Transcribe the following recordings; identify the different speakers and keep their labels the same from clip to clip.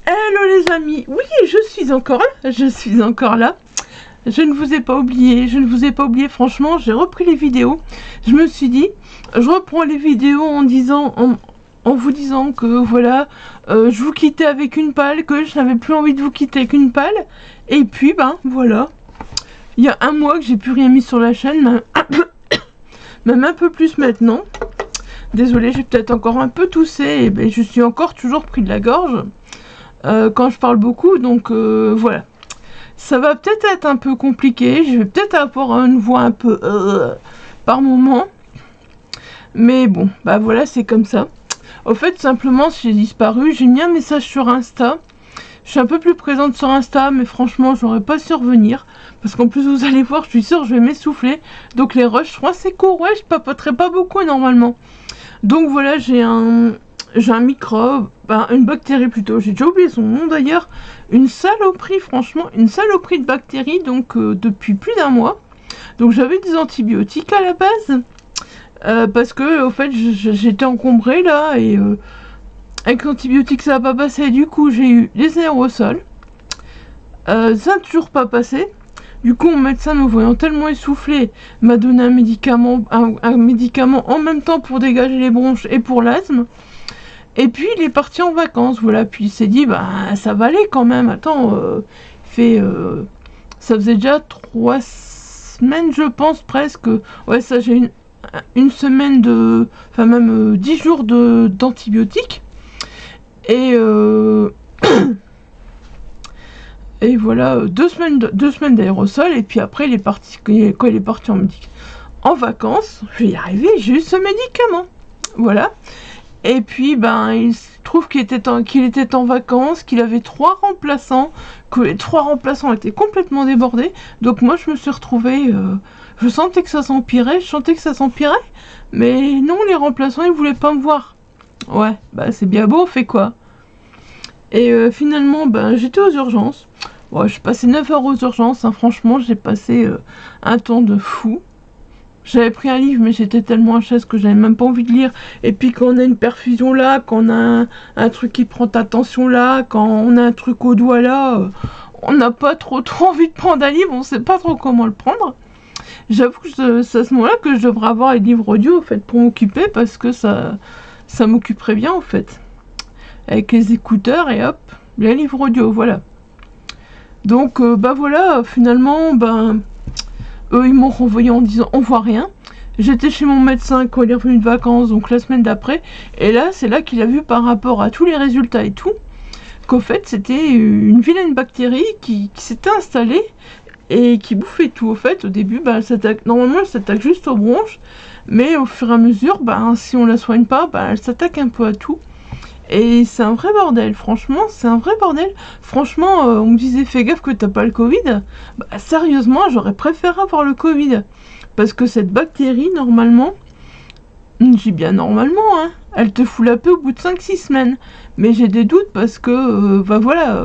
Speaker 1: Hello les amis, oui je suis encore là, je ne vous ai pas oublié, franchement j'ai repris les vidéos, je me suis dit, je reprends les vidéos en vous disant que voilà, je vous quittais avec une palle, que je n'avais plus envie de vous quitter avec une palle, et puis ben voilà, il y a un mois que j'ai plus rien mis sur la chaîne, même un peu plus maintenant, désolée j'ai peut-être encore un peu toussé, et ben je suis encore toujours pris de la gorge. Quand je parle beaucoup, donc voilà. Ça va peut-être être un peu compliqué, je vais peut-être avoir une voix un peu par moment. Mais bon, bah voilà, c'est comme ça. Au fait, simplement, si j'ai disparu, j'ai mis un message sur Insta. Je suis un peu plus présente sur Insta, mais franchement, j'aurais pas su revenir. Parce qu'en plus, vous allez voir, je suis sûre, je vais m'essouffler. Donc les rushs, je crois c'est court, ouais, je papoterai pas beaucoup normalement. Donc voilà, j'ai un microbe, une bactérie plutôt, j'ai déjà oublié son nom d'ailleurs, une saloperie, franchement, une saloperie de bactéries, donc depuis plus d'un mois. Donc j'avais des antibiotiques à la base, parce que au fait j'étais encombrée là, et avec l'antibiotique ça va pas passer, du coup j'ai eu les aérosols, ça n'a toujours pas passé. Du coup mon médecin, me voyant tellement essoufflé, m'a donné un médicament en même temps pour dégager les bronches et pour l'asthme. Et puis il est parti en vacances, voilà, puis il s'est dit, bah ça va aller quand même, attends, ça faisait déjà 3 semaines je pense presque, ouais ça j'ai une semaine de, enfin même 10 jours d'antibiotiques, et et voilà, 2 semaines d'aérosol, et puis après il est parti, quand il est parti en vacances, je vais y arriver, j'ai eu ce médicament, voilà. Et puis, ben, il se trouve qu'il était en vacances, qu'il avait 3 remplaçants, que les 3 remplaçants étaient complètement débordés. Donc moi, je me suis retrouvée, je sentais que ça s'empirait, mais non, les remplaçants, ils voulaient pas me voir. Ouais, bah c'est bien beau, on fait quoi? Et finalement, ben, j'étais aux urgences. Ouais, j'ai passé 9 heures aux urgences, hein, franchement, j'ai passé un temps de fou. J'avais pris un livre, mais j'étais tellement HS que j'avais même pas envie de lire. Et puis quand on a une perfusion là, quand on a un truc qui prend ta tension là, quand on a un truc au doigt là, on n'a pas trop envie de prendre un livre, on sait pas trop comment le prendre. J'avoue que c'est à ce moment-là que je devrais avoir les livres audio, au fait, pour m'occuper, parce que ça m'occuperait bien, en fait. Avec les écouteurs et hop, les livres audio, voilà. Donc, bah voilà, finalement, ben... eux, ils m'ont renvoyé en disant on voit rien. J'étais chez mon médecin quand il est revenu de vacances, donc la semaine d'après. Et là, c'est là qu'il a vu par rapport à tous les résultats et tout, qu'au fait, c'était une vilaine bactérie qui s'était installée et qui bouffait tout. Au fait, au début, bah, normalement, elle s'attaque juste aux bronches. Mais au fur et à mesure, bah, si on la soigne pas, bah, elle s'attaque un peu à tout. Et c'est un vrai bordel, franchement, c'est un vrai bordel. Franchement, on me disait fais gaffe que t'as pas le Covid. Bah, sérieusement, j'aurais préféré avoir le Covid. Parce que cette bactérie, normalement, je dis bien normalement, hein, elle te fout la paix au bout de 5-6 semaines. Mais j'ai des doutes parce que, bah voilà,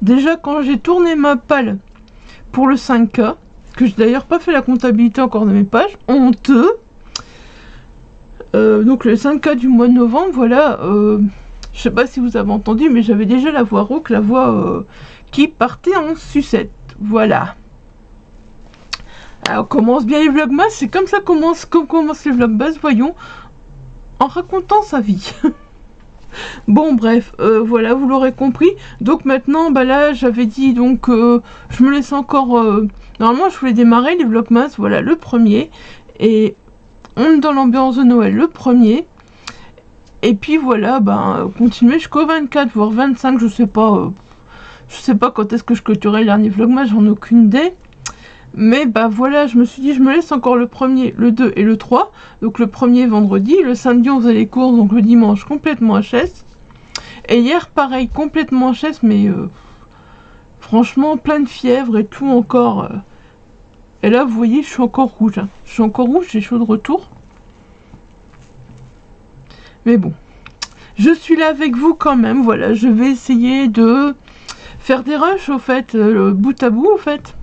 Speaker 1: déjà quand j'ai tourné ma palle pour le 5K, que j'ai d'ailleurs pas fait la comptabilité encore de mes pages, honteux. Donc le 5K du mois de novembre, voilà... je sais pas si vous avez entendu, mais j'avais déjà la voix rauque, la voix qui partait en sucette. Voilà. Alors, on commence bien les vlogmas, c'est comme ça qu'on commence les vlogmas, voyons, en racontant sa vie. Bon, bref, voilà, vous l'aurez compris. Donc maintenant, bah là, j'avais dit, donc, je me laisse encore... normalement, je voulais démarrer les vlogmas, voilà, le premier. Et on est dans l'ambiance de Noël, le premier. Et puis voilà, ben, continuer jusqu'au 24, voire 25, je sais pas quand est-ce que je clôturerai le dernier vlogmas, j'en ai aucune idée. Mais bah voilà, je me suis dit, je me laisse encore le premier, le 2 et le 3. Donc le premier vendredi, le samedi on faisait les courses, donc le dimanche complètement HS. Et hier pareil, complètement HS, mais franchement plein de fièvre et tout encore. Et là vous voyez, je suis encore rouge, hein. Je suis encore rouge, j'ai chaud de retour. Mais bon, je suis là avec vous quand même, voilà, je vais essayer de faire des rushs, au fait, bout à bout, au fait.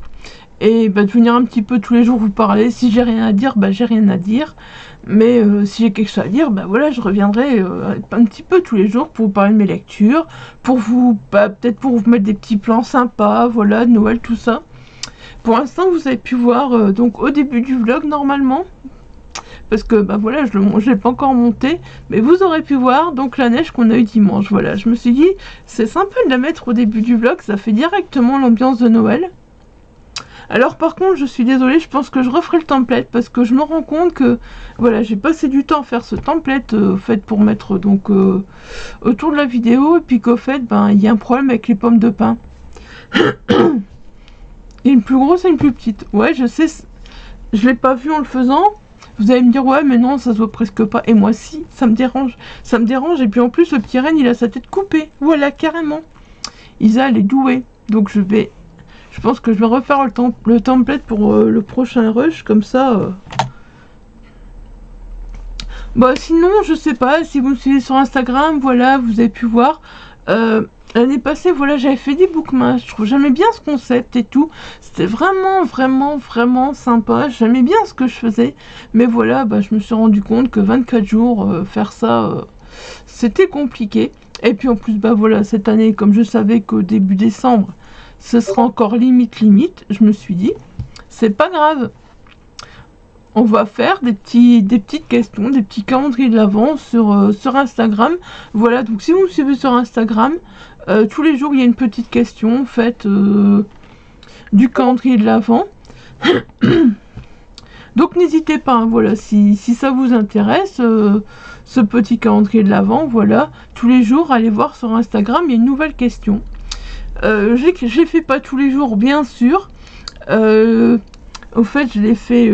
Speaker 1: et bah, de venir un petit peu tous les jours vous parler. Si j'ai rien à dire, bah j'ai rien à dire, mais si j'ai quelque chose à dire, bah voilà, je reviendrai un petit peu tous les jours pour vous parler de mes lectures, pour vous, bah, peut-être pour vous mettre des petits plans sympas, voilà, de Noël, tout ça. Pour l'instant, vous avez pu voir donc au début du vlog normalement, parce que bah voilà, je l'ai pas encore monté, mais vous aurez pu voir donc la neige qu'on a eu dimanche. Voilà, je me suis dit c'est sympa de la mettre au début du vlog, ça fait directement l'ambiance de Noël. Alors par contre, je suis désolée, je pense que je referai le template parce que je me rends compte que voilà, j'ai passé du temps à faire ce template au fait pour mettre donc autour de la vidéo, et puis qu'au fait ben il y a un problème avec les pommes de pin. Une plus grosse et une plus petite. Ouais, je sais, je l'ai pas vu en le faisant. Vous allez me dire ouais mais non, ça se voit presque pas. Et moi si, ça me dérange. Ça me dérange, et puis en plus le petit renne il a sa tête coupée. Voilà, carrément. Isa elle est douée. Donc je pense que je vais refaire le template pour le prochain rush, comme ça. Bah sinon, je sais pas, si vous me suivez sur Instagram, voilà, vous avez pu voir. L'année passée, voilà, j'avais fait des bookmarks. J'aimais bien ce concept et tout. C'était vraiment, vraiment, vraiment sympa. J'aimais bien ce que je faisais. Mais voilà, bah, je me suis rendu compte que 24 jours, faire ça, c'était compliqué. Et puis en plus, bah voilà, cette année, comme je savais qu'au début décembre, ce sera encore limite, je me suis dit, c'est pas grave. On va faire des petites questions, des petits calendriers de l'Avent sur Instagram. Voilà, donc si vous me suivez sur Instagram, tous les jours il y a une petite question faite du calendrier de l'Avent. Donc n'hésitez pas, hein, voilà, si ça vous intéresse, ce petit calendrier de l'Avent, voilà, tous les jours, allez voir sur Instagram, il y a une nouvelle question. Je les fais pas tous les jours, bien sûr. Au fait, je les fais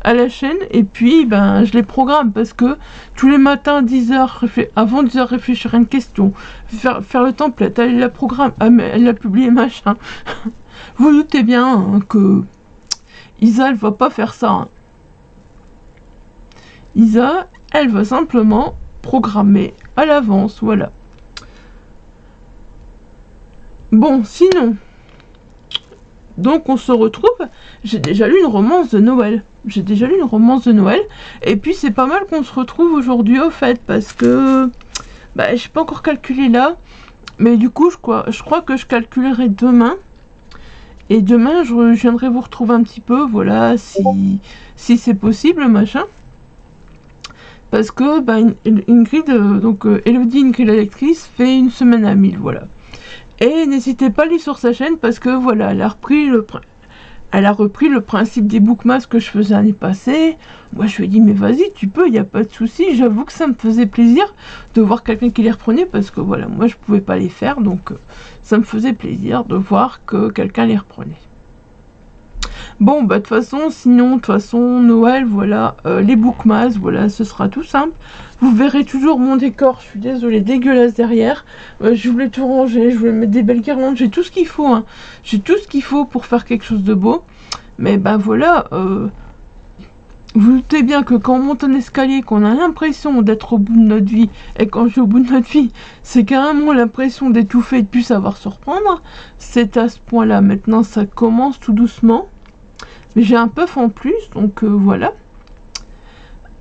Speaker 1: à la chaîne, et puis ben je les programme parce que tous les matins à 10h, avant 10h, réfléchir à une question, faire le template, aller la programme, elle l'a publié, machin. Vous doutez bien hein, que Isa elle va pas faire ça. Hein. Isa, elle va simplement programmer à l'avance, voilà. Bon, sinon, donc on se retrouve, j'ai déjà lu une romance de Noël. Et puis c'est pas mal qu'on se retrouve aujourd'hui au fait, parce que bah, je n'ai pas encore calculé là, mais du coup je crois que je calculerai demain. Et demain je viendrai vous retrouver un petit peu, voilà, si c'est possible, machin. Parce que bah, Ingrid, donc Elodie, Ingrid la lectrice, fait une semaine à 1000, voilà. Et n'hésitez pas à aller sur sa chaîne parce que voilà, elle a repris le principe des bookmarks que je faisais l'année passée. Moi je lui ai dit mais vas-y tu peux, il n'y a pas de souci. J'avoue que ça me faisait plaisir de voir quelqu'un qui les reprenait parce que voilà, moi je pouvais pas les faire, donc ça me faisait plaisir de voir que quelqu'un les reprenait. Bon bah de toute façon Noël, voilà, les bookmarks, voilà, ce sera tout simple. Vous verrez toujours mon décor, je suis désolée, dégueulasse derrière. Je voulais tout ranger, je voulais mettre des belles guirlandes, j'ai tout ce qu'il faut, hein. J'ai tout ce qu'il faut pour faire quelque chose de beau. Mais bah voilà, vous doutez bien que quand on monte un escalier, qu'on a l'impression d'être au bout de notre vie, et quand je suis au bout de notre vie, c'est carrément l'impression d'étouffer et de plus savoir se reprendre. C'est à ce point-là, maintenant ça commence tout doucement. Mais j'ai un puff en plus, donc voilà.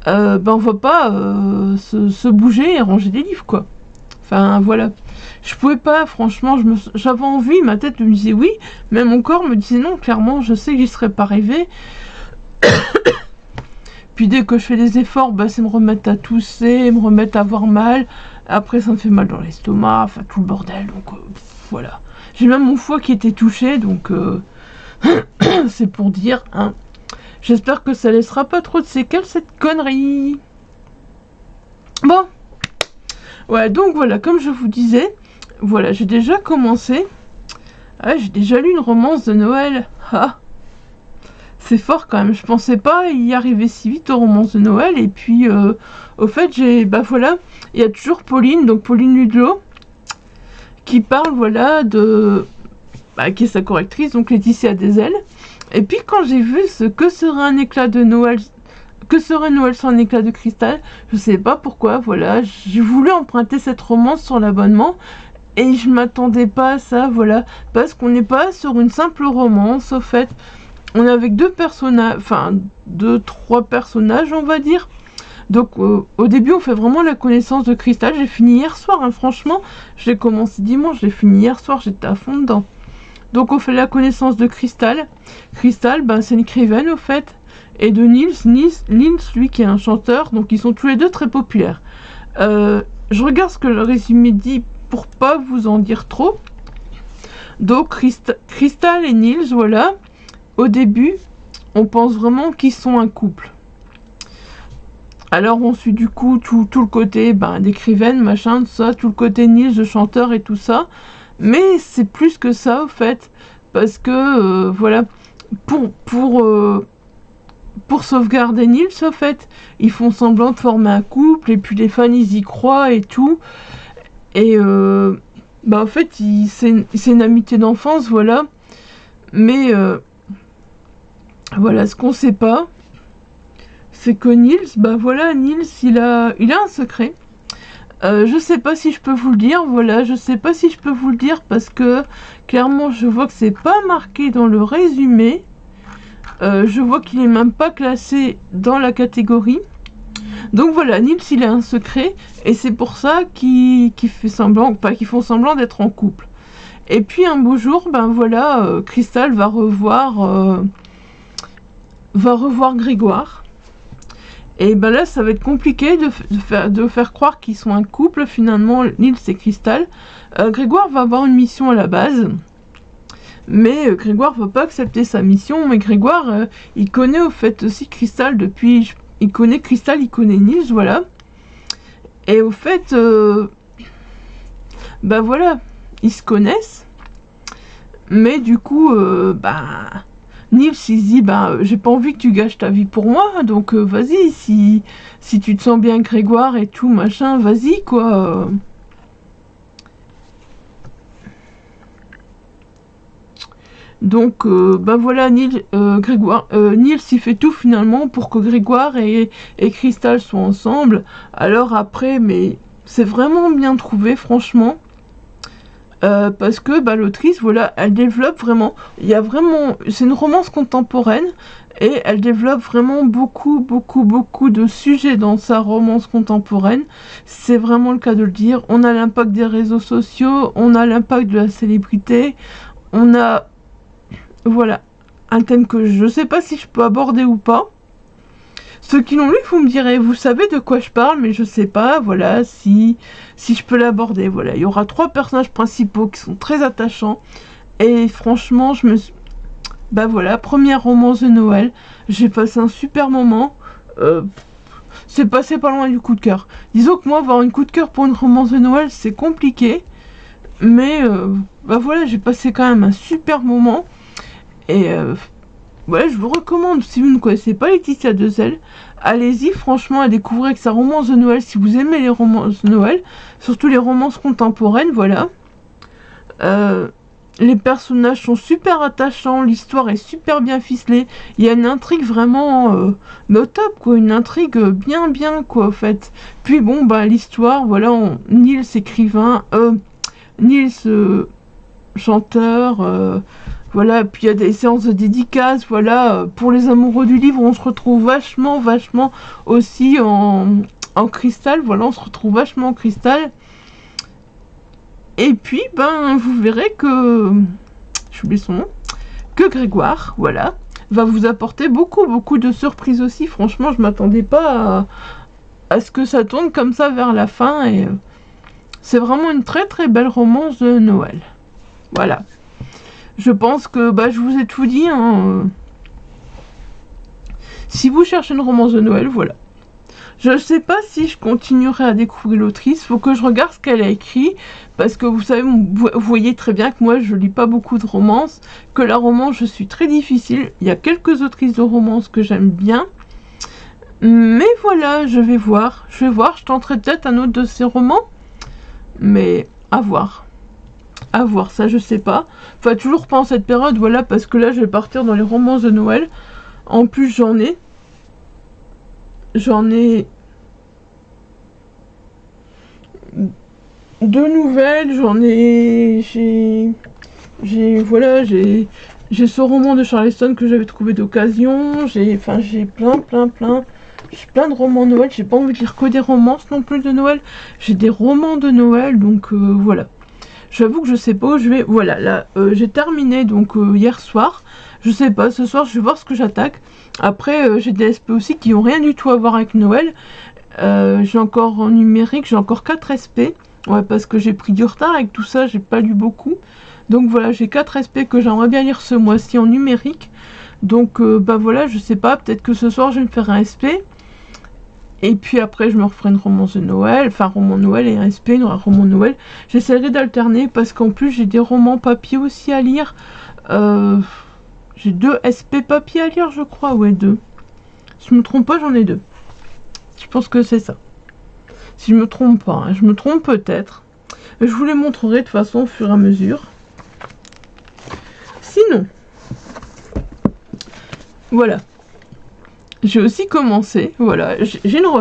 Speaker 1: Ben on va pas se bouger et ranger des livres, quoi. Enfin, voilà. Je pouvais pas, franchement, j'avais envie, ma tête me disait oui, mais mon corps me disait non, clairement, je sais que j'y serais pas arrivée. Puis dès que je fais des efforts, bah, c'est me remettre à tousser, me remettre à avoir mal. Après, ça me fait mal dans l'estomac, enfin, tout le bordel, donc voilà. J'ai même mon foie qui était touché, donc... c'est pour dire, hein. J'espère que ça laissera pas trop de séquelles, cette connerie. Bon. Ouais, donc voilà, comme je vous disais, voilà, j'ai déjà commencé. Ah, j'ai déjà lu une romance de Noël. Ah. C'est fort quand même, je pensais pas y arriver si vite aux romances de Noël. Et puis, au fait, bah voilà, il y a toujours Pauline, donc Pauline Ludlow, qui parle, voilà, de... qui est sa correctrice, donc Laetitia Desel. Et puis quand j'ai vu ce que serait un éclat de Noël, que serait Noël sans un éclat de cristal, je sais pas pourquoi, voilà, j'ai voulu emprunter cette romance sur l'abonnement, et je m'attendais pas à ça, voilà, parce qu'on n'est pas sur une simple romance, au fait, on est avec deux personnages, enfin, trois personnages, on va dire. Donc, au début, on fait vraiment la connaissance de Crystal. J'ai fini hier soir, hein, franchement. J'ai commencé dimanche, j'ai fini hier soir, j'étais à fond dedans. Donc, on fait la connaissance de Crystal. Crystal, ben, c'est une écrivaine, au fait. Et de Nils, lui, qui est un chanteur. Donc, ils sont tous les deux très populaires. Je regarde ce que le résumé dit pour pas vous en dire trop. Donc, Crystal et Nils, voilà. Au début, on pense vraiment qu'ils sont un couple. Alors on suit du coup tout le côté d'écrivaine, machin, tout ça, tout le côté Nils, de chanteur et tout ça. Mais c'est plus que ça au fait. Parce que voilà, pour sauvegarder Nils au fait, ils font semblant de former un couple et puis les fans ils y croient et tout. Et en fait c'est une amitié d'enfance, voilà. Mais voilà, ce qu'on sait pas, c'est que Nils, Nils, il a un secret. Je sais pas si je peux vous le dire, voilà, je sais pas si je peux vous le dire parce que clairement je vois que c'est pas marqué dans le résumé. Je vois qu'il est même pas classé dans la catégorie. Donc voilà, Nils il a un secret et c'est pour ça qu'ils font semblant d'être en couple. Et puis un beau jour, Crystal va revoir Grégoire. Et là, ça va être compliqué de faire croire qu'ils sont un couple, finalement, Nils et Crystal. Grégoire va avoir une mission à la base. Mais Grégoire va pas accepter sa mission. Mais Grégoire, il connaît au fait aussi Crystal depuis... Il connaît Crystal, il connaît Nils, voilà. Et au fait... voilà, ils se connaissent. Mais du coup, Nils il se dit j'ai pas envie que tu gâches ta vie pour moi, donc vas-y, si tu te sens bien Grégoire et tout machin, vas-y quoi. Donc voilà, Nils il fait tout finalement pour que Grégoire et Crystal soient ensemble. Alors après, mais c'est vraiment bien trouvé franchement. Parce que l'autrice, voilà, elle développe vraiment, c'est une romance contemporaine et elle développe vraiment beaucoup de sujets dans sa romance contemporaine. C'est vraiment le cas de le dire. On a l'impact des réseaux sociaux, on a l'impact de la célébrité, on a, voilà, un thème que je sais pas si je peux aborder ou pas. Ceux qui l'ont lu, vous me direz, vous savez de quoi je parle, mais je sais pas, voilà, si je peux l'aborder. Voilà, il y aura 3 personnages principaux qui sont très attachants. Et franchement, voilà, première romance de Noël. J'ai passé un super moment. C'est passé pas loin du coup de cœur. Disons que moi, avoir un coup de cœur pour une romance de Noël, c'est compliqué. Mais, voilà, j'ai passé quand même un super moment. Et... ouais, je vous recommande, si vous ne connaissez pas Laetitia Dezel, allez-y, franchement, à découvrir avec sa romance de Noël, si vous aimez les romances de Noël, surtout les romances contemporaines, voilà. Les personnages sont super attachants, l'histoire est super bien ficelée, il y a une intrigue vraiment au top, quoi, une intrigue bien, quoi, en fait. Puis bon, l'histoire, voilà, Nils écrivain, Nils chanteur, voilà, puis il y a des séances de dédicaces, voilà, pour les amoureux du livre, on se retrouve vachement aussi en Crystal, voilà, on se retrouve vachement en Crystal. Et puis, vous verrez que, j'oublie son nom, que Grégoire, voilà, va vous apporter beaucoup de surprises aussi. Franchement, je m'attendais pas à ce que ça tourne comme ça vers la fin, et c'est vraiment une très belle romance de Noël. Voilà. Je pense que je vous ai tout dit. Hein. Si vous cherchez une romance de Noël, voilà. Je ne sais pas si je continuerai à découvrir l'autrice. Faut que je regarde ce qu'elle a écrit. Parce que vous savez, vous voyez très bien que moi, je lis pas beaucoup de romances. Que la romance, je suis très difficile. Il y a quelques autrices de romances que j'aime bien. Mais voilà, je vais voir. Je tenterai peut-être un autre de ces romans. Mais à voir. À voir, ça je sais pas. Enfin, toujours pas en cette période, voilà, parce que là je vais partir dans les romances de Noël. En plus, j'en ai 2 nouvelles, voilà, j'ai J'ai ce roman de Charleston que j'avais trouvé d'occasion. J'ai plein de romans Noël. J'ai pas envie de lire que des romances non plus de Noël. J'ai des romans de Noël, donc voilà. J'avoue que je sais pas où je vais. Voilà, là, j'ai terminé donc hier soir. Je sais pas, ce soir je vais voir ce que j'attaque. Après, j'ai des SP aussi qui ont rien du tout à voir avec Noël. J'ai encore en numérique, j'ai encore 4 SP. Ouais, parce que j'ai pris du retard avec tout ça, j'ai pas lu beaucoup. Donc voilà, j'ai 4 SP que j'aimerais bien lire ce mois-ci en numérique. Donc bah voilà, je sais pas, peut-être que ce soir je vais me faire un SP. Et puis après je me referai une romance de Noël, enfin roman Noël et un SP, un roman Noël. J'essaierai d'alterner parce qu'en plus j'ai des romans papier aussi à lire. J'ai 2 SP papier à lire je crois, ouais 2. Si je me trompe pas, j'en ai 2. Je pense que c'est ça. Si je me trompe pas, hein. Je me trompe peut-être. Je vous les montrerai de toute façon au fur et à mesure. Sinon, voilà. J'ai aussi commencé, voilà.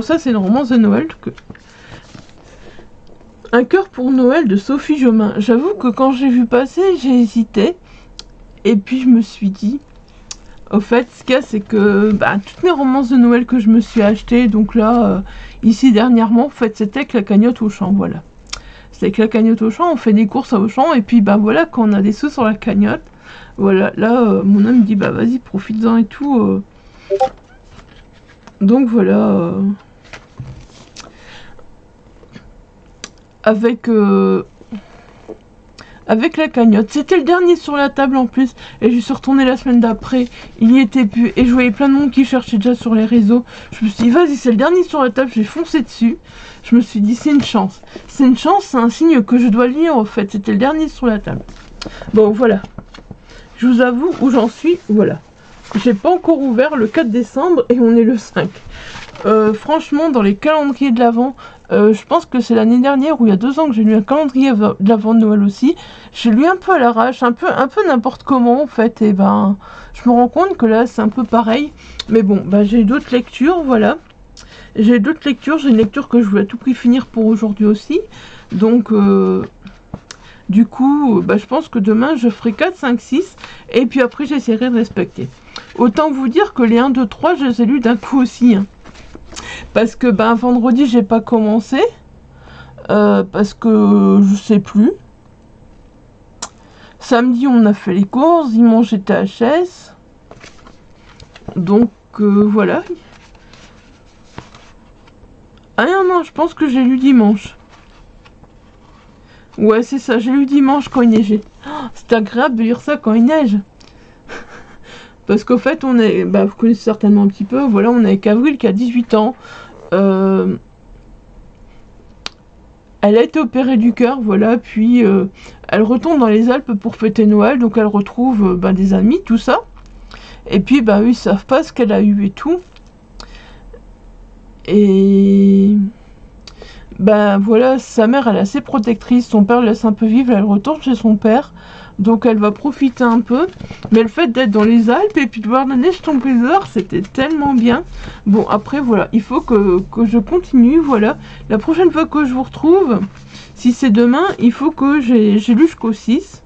Speaker 1: Ça c'est une romance de Noël. Un cœur pour Noël de Sophie Jomain. J'avoue que quand j'ai vu passer, j'ai hésité. Et puis je me suis dit, au fait, ce qu'il y a, c'est que toutes les romances de Noël que je me suis achetées, donc là, ici dernièrement, en fait, c'était avec la cagnotte Auchan, voilà. C'est avec la cagnotte Auchan, on fait des courses à Auchan, et puis voilà, quand on a des sous sur la cagnotte, voilà, là, mon homme me dit, vas-y, profite-en et tout. Donc voilà, avec la cagnotte. C'était le dernier sur la table en plus. Et je suis retournée la semaine d'après. Il y était plus. Et je voyais plein de monde qui cherchait déjà sur les réseaux. Je me suis dit, vas-y, c'est le dernier sur la table. J'ai foncé dessus. Je me suis dit, c'est une chance. C'est une chance, c'est un signe que je dois lire en fait. C'était le dernier sur la table. Bon, voilà. Je vous avoue où j'en suis. Voilà. J'ai pas encore ouvert le 4 décembre et on est le 5. Franchement, dans les calendriers de l'Avent, je pense que c'est l'année dernière ou il y a 2 ans que j'ai lu un calendrier de l'Avent de Noël aussi. J'ai lu un peu à l'arrache, un peu n'importe comment en fait. Et je me rends compte que là c'est un peu pareil. Mais bon, j'ai d'autres lectures, voilà. J'ai d'autres lectures, j'ai une lecture que je voulais à tout prix finir pour aujourd'hui aussi. Donc, du coup, je pense que demain je ferai 4, 5, 6. Et puis après j'essaierai de respecter. Autant vous dire que les 1, 2, 3, je les ai lus d'un coup aussi. Hein. Parce que vendredi j'ai pas commencé. Parce que je sais plus. Samedi on a fait les courses. Dimanche j'étais HS. Donc voilà. Ah non, je pense que j'ai lu dimanche. Ouais c'est ça, j'ai lu dimanche quand il neigeait. Oh, c'est agréable de lire ça quand il neige. Parce qu'au fait, on est, vous connaissez certainement un petit peu, voilà, on est avec Avril qui a 18 ans. Elle a été opérée du cœur, voilà, puis elle retourne dans les Alpes pour fêter Noël, donc elle retrouve des amis, tout ça. Et puis, eux, ils savent pas ce qu'elle a eu et tout. Et voilà, sa mère, elle est assez protectrice, son père laisse un peu vivre, elle retourne chez son père. Donc elle va profiter un peu. Mais le fait d'être dans les Alpes et puis de voir la neige tomber dehors, c'était tellement bien. Bon, après, voilà, il faut que je continue, voilà. La prochaine fois que je vous retrouve, si c'est demain, il faut que j'ai lu jusqu'au 6.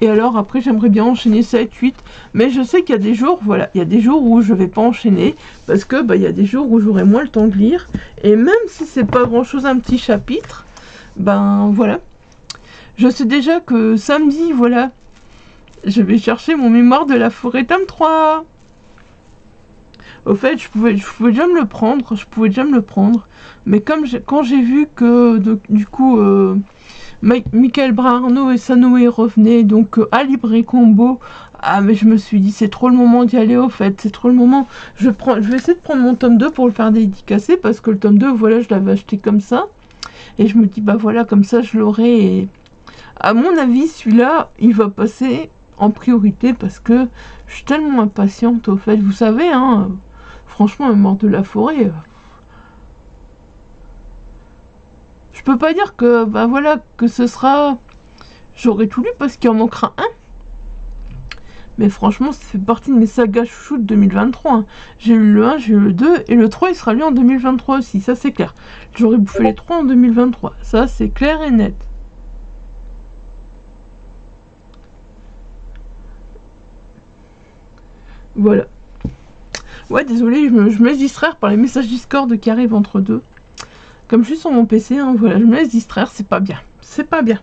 Speaker 1: Et alors, après, j'aimerais bien enchaîner 7, 8. Mais je sais qu'il y a des jours, voilà, il y a des jours où je vais pas enchaîner. Parce que, il y a des jours où j'aurai moins le temps de lire. Et même si c'est pas grand-chose, un petit chapitre, voilà. Je sais déjà que samedi, voilà, je vais chercher mon mémoire de la forêt tome 3. Au fait, je pouvais déjà me le prendre, mais quand j'ai vu que du coup Michael Brarno et Sanoé revenaient donc à Librairie Combo, mais je me suis dit c'est trop le moment d'y aller, au fait, c'est trop le moment. Je vais essayer de prendre mon tome 2 pour le faire dédicacer parce que le tome 2, voilà, je l'avais acheté comme ça et je me dis voilà, comme ça je l'aurai. Et à mon avis, celui-là, il va passer en priorité parce que je suis tellement impatiente, au fait. Vous savez, hein, franchement, Mémoire de la forêt, je peux pas dire que, voilà, que ce sera... J'aurais tout lu parce qu'il en manquera un. Mais franchement, ça fait partie de mes sagas chouchou de 2023. Hein. J'ai eu le 1, j'ai eu le 2, et le 3, il sera lu en 2023 aussi, ça c'est clair. J'aurais bouffé les 3 en 2023, ça c'est clair et net. Voilà. Ouais, désolé, je me laisse distraire par les messages Discord qui arrivent entre deux. Comme je suis sur mon PC, hein, voilà, je me laisse distraire, c'est pas bien. C'est pas bien.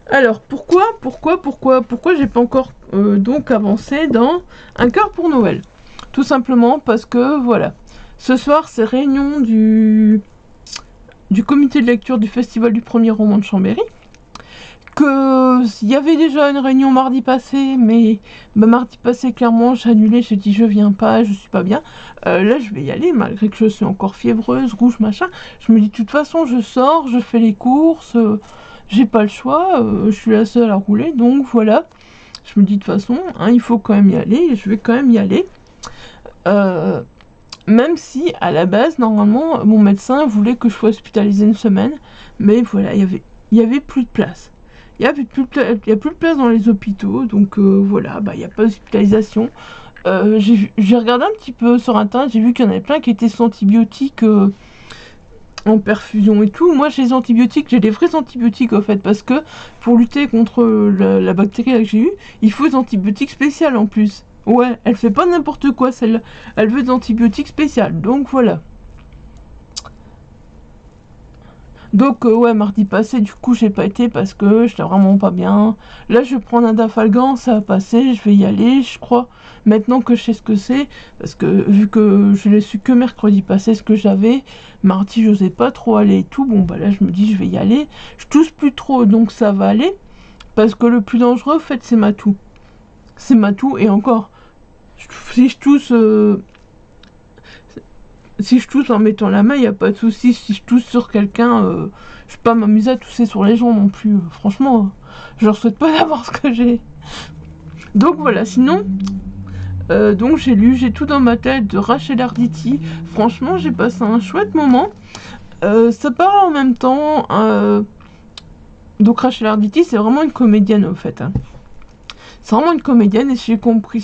Speaker 1: Alors, pourquoi j'ai pas encore donc avancé dans un cœur pour Noël? Tout simplement parce que, voilà, ce soir, c'est réunion du comité de lecture du Festival du premier roman de Chambéry. Il y avait déjà une réunion mardi passé, mais mardi passé, clairement, j'ai annulé, j'ai dit je viens pas, je suis pas bien. Là, je vais y aller, malgré que je suis encore fiévreuse, rouge, machin. Je me dis, de toute façon, je sors, je fais les courses, j'ai pas le choix, je suis la seule à rouler, donc voilà. Je me dis, de toute façon, hein, il faut quand même y aller, et je vais quand même y aller. Même si, à la base, normalement, mon médecin voulait que je sois hospitalisée une semaine, mais voilà, il y avait plus de place. Il n'y a plus de place dans les hôpitaux, donc voilà, il n'y a pas d'hospitalisation. J'ai regardé un petit peu sur internet, j'ai vu qu'il y en avait plein qui étaient sans antibiotiques en perfusion et tout. Moi, j'ai les antibiotiques, j'ai des vrais antibiotiques en fait, parce que pour lutter contre la bactérie que j'ai eue, il faut des antibiotiques spéciales en plus. Ouais, elle fait pas n'importe quoi celle-là, elle veut des antibiotiques spéciales, donc voilà. Donc ouais, mardi passé, du coup, j'ai pas été parce que j'étais vraiment pas bien. Là, je vais prendre un Dafalgan, ça va passer, je vais y aller, je crois. Maintenant que je sais ce que c'est, parce que vu que je l'ai su que mercredi passé ce que j'avais, mardi, j'osais pas trop aller et tout. Bon, bah là, je me dis, je vais y aller. Je tousse plus trop, donc ça va aller. Parce que le plus dangereux, en fait, c'est ma toux. C'est ma toux, et encore, si je tousse... Si je tousse en mettant la main, il n'y a pas de souci. Si je tousse sur quelqu'un, je ne vais pas m'amuser à tousser sur les gens non plus. Franchement, je leur souhaite pas d'avoir ce que j'ai. Donc voilà, sinon, donc j'ai tout dans ma tête de Rachel Arditi. Franchement, j'ai passé un chouette moment. Ça parle en même temps. Donc Rachel Arditi, c'est vraiment une comédienne en fait. Hein. C'est vraiment une comédienne, et si j'ai compris,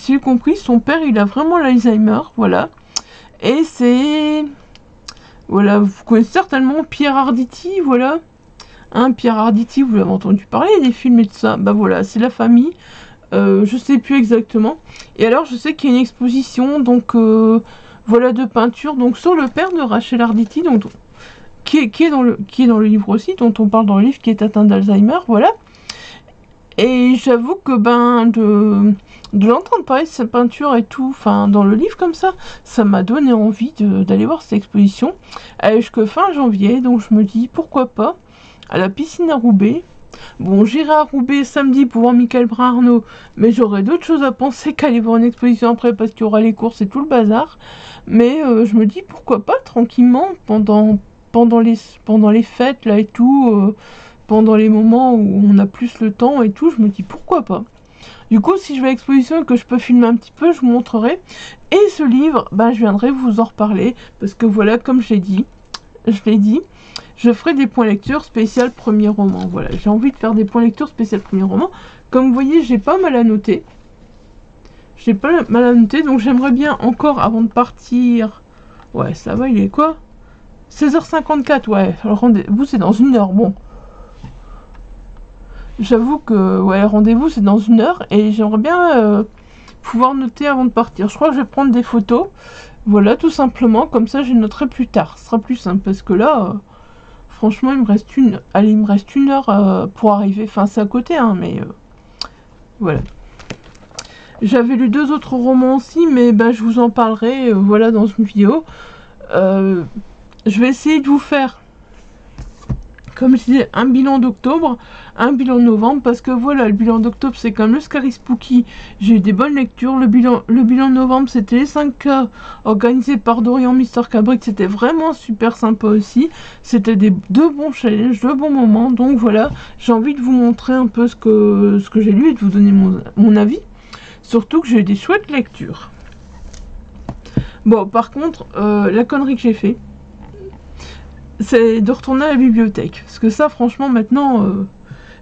Speaker 1: son père, il a vraiment l'Alzheimer, voilà. Et c'est... Voilà, vous connaissez certainement Pierre Arditi, voilà. Hein, Pierre Arditi, vous l'avez entendu parler des films et tout ça. Bah voilà, c'est la famille. Je sais plus exactement. Et alors, je sais qu'il y a une exposition, donc... voilà, de peinture, donc sur le père de Rachel Arditi, donc, qui est dans le livre aussi, dont on parle dans le livre, qui est atteint d'Alzheimer, voilà. Et j'avoue que de l'entendre parler de sa peinture et tout, enfin dans le livre comme ça m'a donné envie d'aller voir cette exposition. Elle est jusque fin janvier, donc je me dis pourquoi pas, à la piscine à Roubaix. Bon, j'irai à Roubaix samedi pour voir Michael Brun-Arnaud, mais j'aurai d'autres choses à penser qu'aller voir une exposition après parce qu'il y aura les courses et tout le bazar. Mais je me dis pourquoi pas tranquillement pendant les fêtes là et tout. Pendant les moments où on a plus le temps et tout, je me dis pourquoi pas. Du coup, si je vais à l'exposition et que je peux filmer un petit peu, je vous montrerai. Et ce livre, je viendrai vous en reparler, parce que voilà, comme je l'ai dit, je ferai des points lecture spécial premier roman. Voilà, j'ai envie de faire des points lecture spécial premier roman. Comme vous voyez, j'ai pas mal à noter. Donc j'aimerais bien encore, avant de partir... Ouais, ça va, il est quoi 16h54, ouais. Alors rendez-vous, c'est dans 1 heure, bon. J'avoue que ouais, rendez-vous c'est dans 1 heure et j'aimerais bien pouvoir noter avant de partir. Je crois que je vais prendre des photos. Voilà, tout simplement, comme ça je noterai plus tard. Ce sera plus simple parce que là, franchement, il me reste 1 heure pour arriver. Enfin, c'est à côté, hein, mais voilà. J'avais lu 2 autres romans aussi, mais je vous en parlerai voilà, dans une vidéo. Je vais essayer de vous faire... Comme je disais, un bilan d'octobre, un bilan de novembre, parce que voilà, le bilan d'octobre c'est comme le Scary Spooky, j'ai eu des bonnes lectures, le bilan de novembre c'était les 5 cas organisés par Dorian Mister Cabric, c'était vraiment super sympa aussi, c'était deux bons challenges, 2 bons moments, donc voilà, j'ai envie de vous montrer un peu ce que j'ai lu et de vous donner mon avis, surtout que j'ai eu des chouettes lectures. Bon, par contre, la connerie que j'ai fait, c'est de retourner à la bibliothèque. Parce que ça, franchement, maintenant,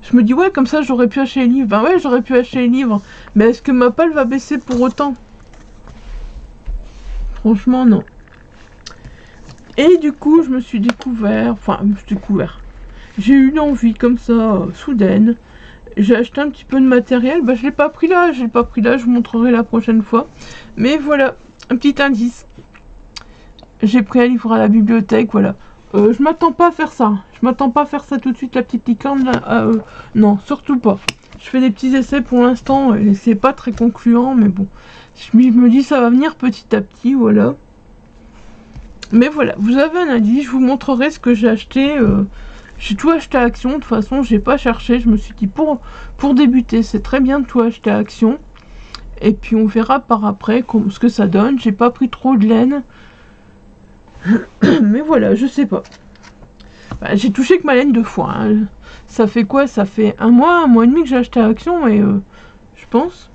Speaker 1: je me dis, ouais, comme ça, j'aurais pu acheter les livres. Ben ouais, j'aurais pu acheter les livres. Mais est-ce que ma palle va baisser pour autant? Franchement, non. Et du coup, je me suis découvert... Enfin, j'ai eu une envie comme ça, soudaine, J'ai acheté un petit peu de matériel, bah je l'ai pas pris là, je vous montrerai la prochaine fois. Mais voilà, un petit indice. J'ai pris un livre à la bibliothèque, voilà. Je m'attends pas à faire ça. Je m'attends pas à faire ça tout de suite, la petite licorne là. Non, surtout pas. Je fais des petits essais pour l'instant, et c'est pas très concluant, mais bon. Je me dis ça va venir petit à petit, voilà. Mais voilà, vous avez un indice, je vous montrerai ce que j'ai acheté. J'ai tout acheté à Action, de toute façon, j'ai pas cherché. Je me suis dit, pour débuter, c'est très bien de tout acheter à Action. Et puis on verra par après ce que ça donne. J'ai pas pris trop de laine. Mais voilà, je sais pas. Bah, j'ai touché que ma laine 2 fois. Hein. Ça fait quoi? Ça fait un mois et demi que j'ai acheté à Action. Et je pense.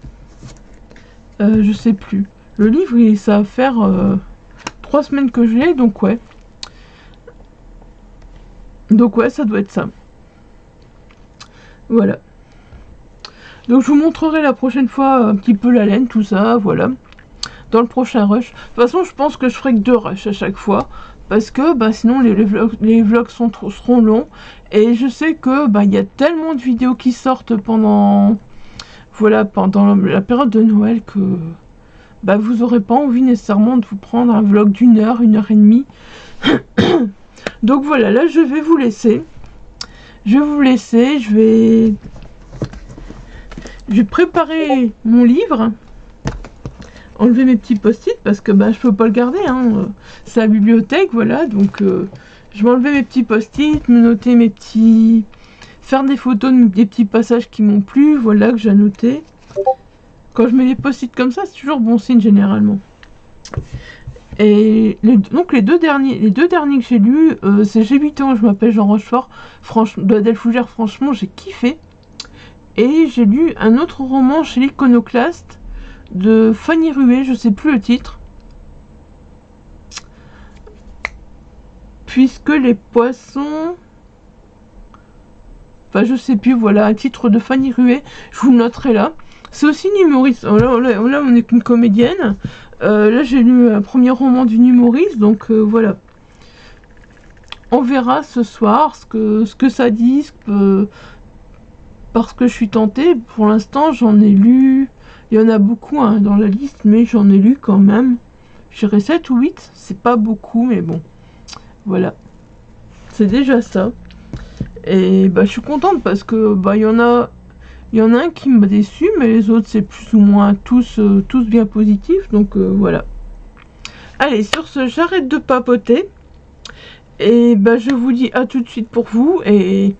Speaker 1: Je sais plus. Le livre, ça va faire 3 semaines que je l'ai, donc ouais. Donc ouais, ça doit être ça. Voilà. Donc je vous montrerai la prochaine fois un petit peu la laine, tout ça, voilà. Dans le prochain rush. De toute façon, je pense que je ferai que 2 rushs à chaque fois. Parce que bah, sinon les vlogs seront longs. Et je sais que bah, y a tellement de vidéos qui sortent pendant la période de Noël que bah, vous aurez pas envie nécessairement de vous prendre un vlog d'1 heure, 1 heure et demie. Donc voilà, là je vais vous laisser. Je vais préparer mon livre. Enlever mes petits post-it parce que bah, je peux pas le garder. Hein. C'est la bibliothèque, voilà. Donc je vais enlever mes petits post-it, me noter mes petits... Faire des photos des petits passages qui m'ont plu, voilà, que j'ai noté. Quand je mets des post-it comme ça, c'est toujours bon signe généralement. Et donc les deux derniers que j'ai lus, c'est J'ai 8 ans, je m'appelle Jean Rochefort, de Adèle Fougère, franchement j'ai kiffé. Et j'ai lu un autre roman chez l'Iconoclaste de Fanny Rué, je sais plus le titre. Puisque les poissons... Enfin je sais plus, voilà, un titre de Fanny Rué, je vous le noterai là. C'est aussi une humoriste, là on est qu'une comédienne. Là j'ai lu un premier roman d'une humoriste, donc voilà. On verra ce soir ce que ça dit, parce que je suis tentée. Pour l'instant j'en ai lu, il y en a beaucoup hein, dans la liste, mais j'en ai lu quand même. Je dirais 7 ou 8, c'est pas beaucoup, mais bon. Voilà. C'est déjà ça. Et bah je suis contente parce que bah il y en a un qui m'a déçu, mais les autres c'est plus ou moins tous bien positifs, donc voilà. Allez, sur ce, j'arrête de papoter. Et bah je vous dis à tout de suite pour vous, et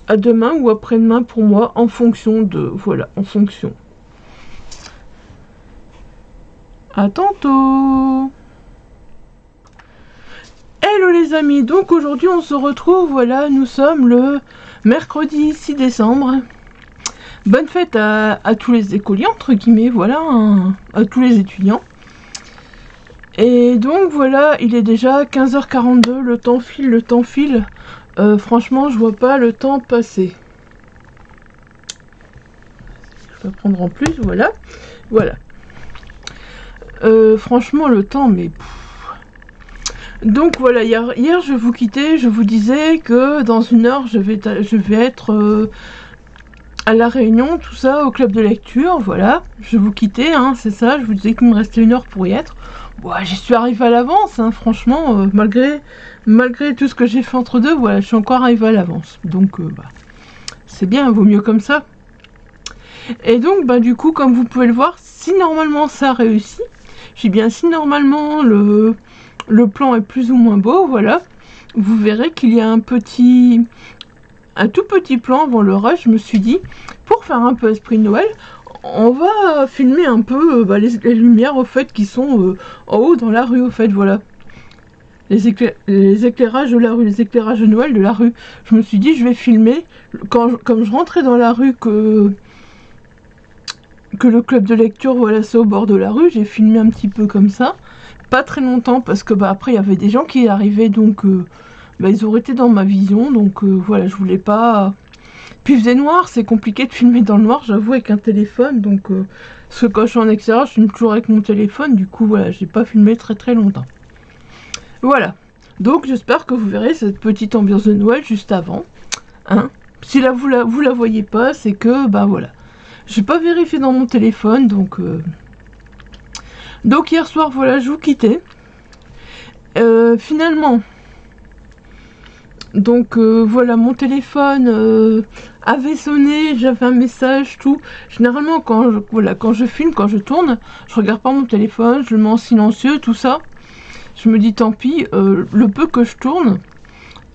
Speaker 1: à demain ou après-demain pour moi, en fonction de... Voilà, en fonction. À tantôt. Hello les amis, donc aujourd'hui on se retrouve, voilà, nous sommes le mercredi 6 décembre. Bonne fête à tous les écoliers, entre guillemets, voilà, hein, à tous les étudiants. Et donc voilà, il est déjà 15h42, le temps file. Franchement, je vois pas le temps passer. Je vais prendre en plus, voilà. Voilà. Franchement, le temps, mais... Donc voilà, hier je vous quittais, je vous disais que dans 1 heure, je vais être... à la réunion, tout ça, au club de lecture, voilà. Je vous quittais, hein, c'est ça, je vous disais qu'il me restait 1 heure pour y être. Bon, j'y suis arrivée à l'avance, hein, franchement, malgré tout ce que j'ai fait entre deux, voilà, je suis encore arrivée à l'avance. Donc, bah, c'est bien, vaut mieux comme ça. Et donc, bah, du coup, comme vous pouvez le voir, si normalement ça réussit, j'ai bien si normalement le plan est plus ou moins beau, voilà, vous verrez qu'il y a un tout petit plan avant le rush. Je me suis dit, pour faire un peu esprit de Noël, on va filmer un peu les lumières au fait qui sont en haut dans la rue au fait, voilà. Les éclairages de la rue, les éclairages de Noël de la rue. Je me suis dit, je vais filmer, comme je rentrais dans la rue que le club de lecture, voilà, c'est au bord de la rue, j'ai filmé un petit peu comme ça. Pas très longtemps parce que bah, après il y avait des gens qui arrivaient, donc... bah, ils auraient été dans ma vision, donc voilà, je voulais pas... Puis il faisait noir, c'est compliqué de filmer dans le noir, j'avoue, avec un téléphone, donc... parce que quand je suis en extérieur, je filme toujours avec mon téléphone, du coup, voilà, j'ai pas filmé très longtemps. Voilà, donc j'espère que vous verrez cette petite ambiance de Noël juste avant, hein, si là vous la voyez pas, c'est que bah voilà. J'ai pas vérifié dans mon téléphone, donc hier soir, voilà, je vous quittais. Finalement, donc voilà, mon téléphone avait sonné, j'avais un message, tout. Généralement, quand je filme, quand je tourne, je regarde pas mon téléphone, je le mets en silencieux, tout ça. Je me dis tant pis, le peu que je tourne,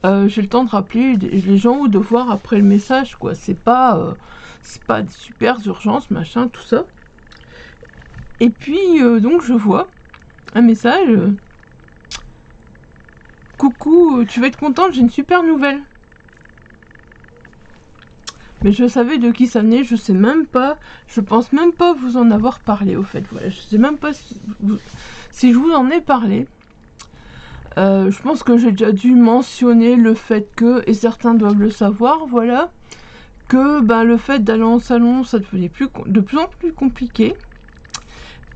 Speaker 1: j'ai le temps de rappeler les gens ou de voir après le message, quoi. C'est pas des super urgences, machin, tout ça. Et puis, donc, je vois un message. Coucou, tu vas être contente, j'ai une super nouvelle. Mais je savais de qui ça venait, je sais même pas, je pense même pas vous en avoir parlé, au fait. Voilà, je sais même pas si je vous en ai parlé. Je pense que j'ai déjà dû mentionner le fait que, et certains doivent le savoir, voilà, que ben, le fait d'aller en salon, ça devenait de plus en plus compliqué.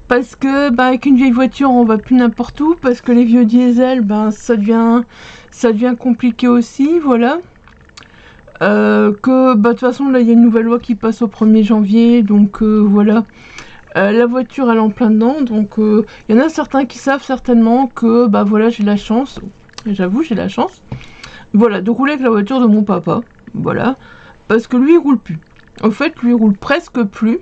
Speaker 1: Parce que ben, avec une vieille voiture, on va plus n'importe où, parce que les vieux diesel, ben, ça devient compliqué aussi, voilà. Que bah, de toute façon, là, il y a une nouvelle loi qui passe au 1er janvier, donc voilà. La voiture, elle est en plein dedans, donc il y en a certains qui savent certainement que bah voilà, j'ai la chance, j'avoue, j'ai la chance, voilà, de rouler avec la voiture de mon papa, voilà, parce que lui, il roule plus. En fait, lui, il roule presque plus,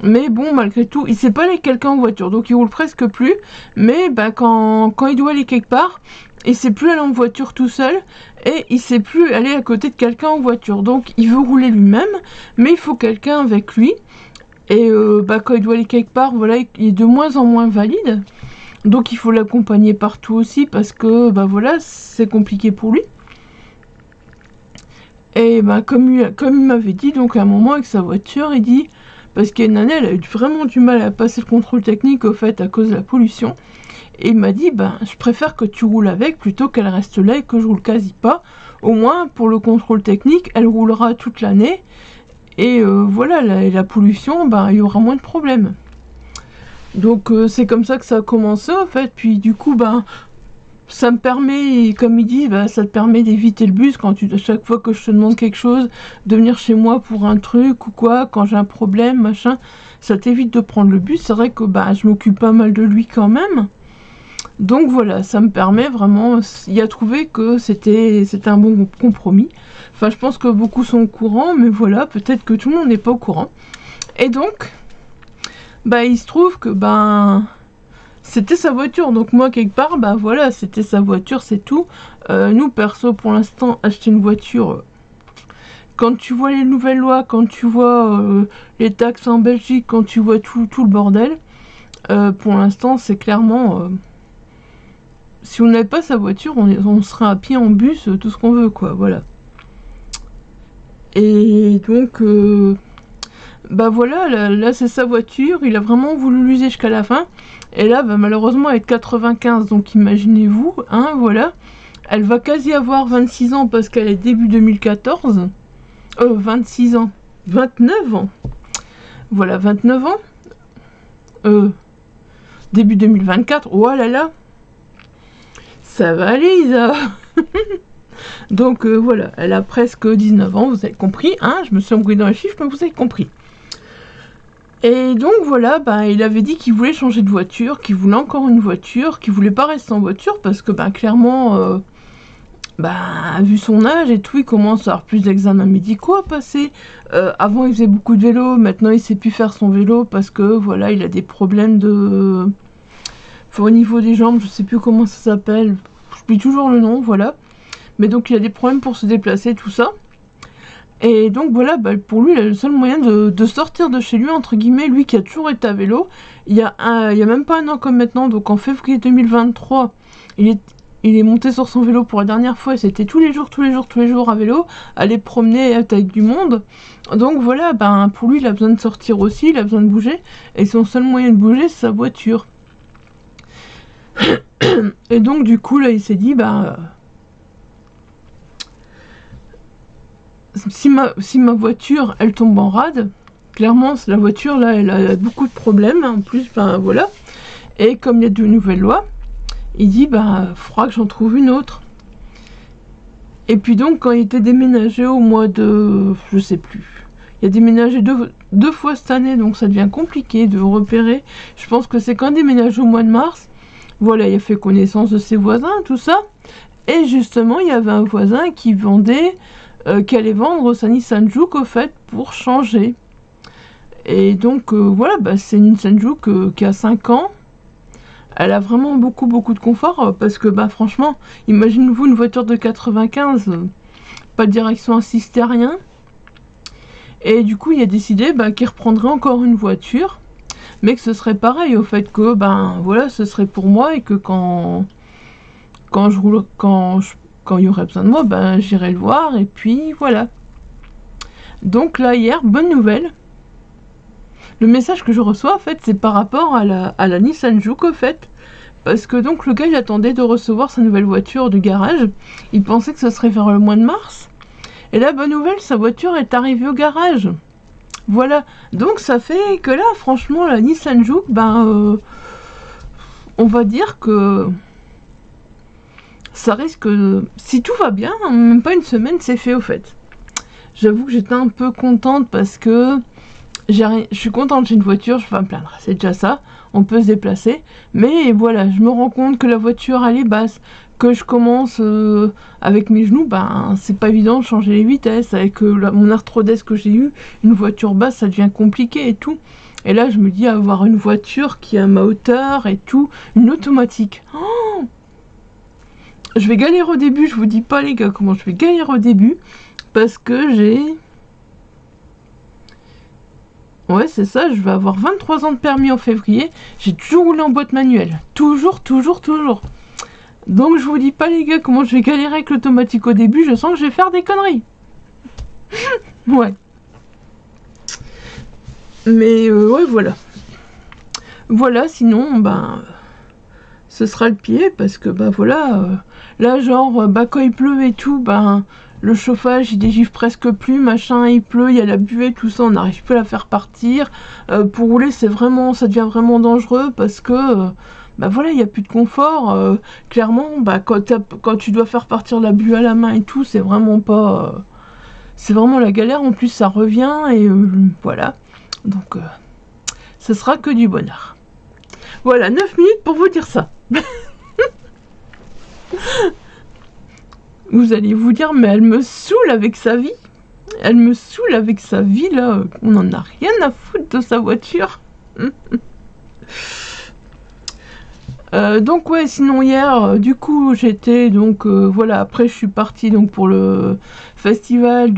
Speaker 1: mais bon, malgré tout, il sait pas aller quelqu'un en voiture, donc il roule presque plus, mais bah, quand il doit aller quelque part, il sait plus aller en voiture tout seul, et il sait plus aller à côté de quelqu'un en voiture, donc il veut rouler lui-même, mais il faut quelqu'un avec lui. Et bah, quand il doit aller quelque part, voilà, il est de moins en moins valide. Donc il faut l'accompagner partout aussi parce que bah, voilà, c'est compliqué pour lui. Et bah, comme il m'avait dit, donc à un moment avec sa voiture, il dit, parce qu'il y a une année, elle a eu vraiment du mal à passer le contrôle technique au fait à cause de la pollution. Et il m'a dit, bah, je préfère que tu roules avec plutôt qu'elle reste là et que je roule quasi pas. Au moins pour le contrôle technique, elle roulera toute l'année. Et voilà, la pollution, ben, il y aura moins de problèmes. Donc c'est comme ça que ça a commencé en fait. Puis du coup, ben, ça me permet, comme il dit, ben, ça te permet d'éviter le bus quand chaque fois que je te demande quelque chose, de venir chez moi pour un truc ou quoi, quand j'ai un problème, machin, ça t'évite de prendre le bus. C'est vrai que ben, je m'occupe pas mal de lui quand même. Donc voilà, ça me permet vraiment, il a trouvé que c'était un bon compromis. Enfin, je pense que beaucoup sont au courant, mais voilà, peut-être que tout le monde n'est pas au courant. Et donc, bah, il se trouve que, ben, c'était sa voiture. Donc moi, quelque part, bah voilà, c'était sa voiture, c'est tout. Nous, perso, pour l'instant, acheter une voiture... Quand tu vois les nouvelles lois, quand tu vois les taxes en Belgique, quand tu vois tout le bordel, pour l'instant, c'est clairement... si on n'avait pas sa voiture, on serait à pied en bus, tout ce qu'on veut, quoi, voilà. Et donc, bah voilà, là c'est sa voiture, il a vraiment voulu l'user jusqu'à la fin. Et là, bah, malheureusement, elle est de 95, donc imaginez-vous, hein, voilà. Elle va quasi avoir 26 ans parce qu'elle est début 2014. 26 ans. 29 ans. Voilà, 29 ans. Début 2024. Oh là là. Ça va aller, Isa. Donc voilà, elle a presque 19 ans, vous avez compris, hein, je me suis embrouillée dans les chiffres, mais vous avez compris. Et donc voilà, bah, il avait dit qu'il voulait changer de voiture, qu'il voulait encore une voiture, qu'il voulait pas rester en voiture, parce que bah, clairement, vu son âge et tout, il commence à avoir plus d'examens médicaux à passer. Avant il faisait beaucoup de vélo, maintenant il sait plus faire son vélo, parce que voilà, il a des problèmes de... Enfin, au niveau des jambes, je sais plus comment ça s'appelle, j'oublie toujours le nom, voilà. Mais donc il a des problèmes pour se déplacer, tout ça. Et donc voilà, bah, pour lui, il a le seul moyen de sortir de chez lui, entre guillemets, lui qui a toujours été à vélo. Il y a même pas un an comme maintenant, donc en février 2023, il est monté sur son vélo pour la dernière fois, et c'était tous les jours à vélo, aller promener et être avec du monde. Donc voilà, ben, pour lui, il a besoin de sortir aussi, il a besoin de bouger, et son seul moyen de bouger, c'est sa voiture. Et donc du coup, là, il s'est dit, bah... Si ma voiture, elle tombe en rade, clairement, la voiture, là, elle a beaucoup de problèmes, en plus, ben, voilà. Et comme il y a de nouvelles lois, il dit, bah, faudra que j'en trouve une autre. Et puis donc quand il était déménagé au mois de... je sais plus. Il a déménagé deux fois cette année, donc ça devient compliqué de repérer. Je pense que c'est quand il déménage au mois de mars. Voilà, il a fait connaissance de ses voisins, tout ça. Et justement, il y avait un voisin qui vendait, qui allait vendre sa Nissan Juke au fait pour changer. Et donc voilà, bah, c'est une Nissan Juke qui a 5 ans. Elle a vraiment beaucoup de confort parce que bah franchement, imaginez-vous une voiture de 95, pas de direction assistée, rien. Et du coup, il a décidé bah, qu'il reprendrait encore une voiture, mais que ce serait pareil au fait que ben voilà, ce serait pour moi et que quand il y aurait besoin de moi, ben j'irai le voir et puis voilà. Donc là hier, bonne nouvelle. Le message que je reçois en fait, c'est par rapport à la Nissan Juke au fait. Parce que donc le gars il attendait de recevoir sa nouvelle voiture du garage. Il pensait que ce serait vers le mois de mars. Et là, bonne nouvelle, sa voiture est arrivée au garage. Voilà. Donc ça fait que là, franchement, la Nissan Juke, ben, on va dire que ça risque, si tout va bien, même pas une semaine, c'est fait au fait. J'avoue que j'étais un peu contente parce que je suis contente, j'ai une voiture, je vais pas me plaindre, c'est déjà ça, on peut se déplacer. Mais voilà, je me rends compte que la voiture elle est basse, que je commence avec mes genoux, ben c'est pas évident de changer les vitesses. Avec mon arthrodèse que j'ai eu, une voiture basse ça devient compliqué et tout. Et là je me dis avoir une voiture qui a ma hauteur et tout, une automatique. Oh, je vais galérer au début, je vous dis pas les gars comment je vais galérer au début, parce que j'ai... Ouais, c'est ça, je vais avoir 23 ans de permis en février. J'ai toujours roulé en boîte manuelle. Toujours. Donc je vous dis pas les gars comment je vais galérer avec l'automatique au début. Je sens que je vais faire des conneries. Ouais. Mais ouais, voilà. Voilà, sinon, ben... ce sera le pied, parce que, ben voilà... là, genre, bah quand il pleut et tout, ben... le chauffage il dégivre presque plus, machin, il pleut, il y a la buée, tout ça, on n'arrive plus à la faire partir. Pour rouler c'est vraiment, ça devient vraiment dangereux parce que bah voilà, il n'y a plus de confort. Clairement, bah quand tu dois faire partir la buée à la main et tout, c'est vraiment pas... c'est vraiment la galère, en plus ça revient et voilà. Donc ce sera que du bonheur. Voilà, 9 minutes pour vous dire ça. Vous allez vous dire, mais elle me saoule avec sa vie. Elle me saoule avec sa vie, là. On n'en a rien à foutre de sa voiture. Donc, ouais, sinon, hier, du coup, j'étais, donc, voilà, après, je suis partie, donc, pour le festival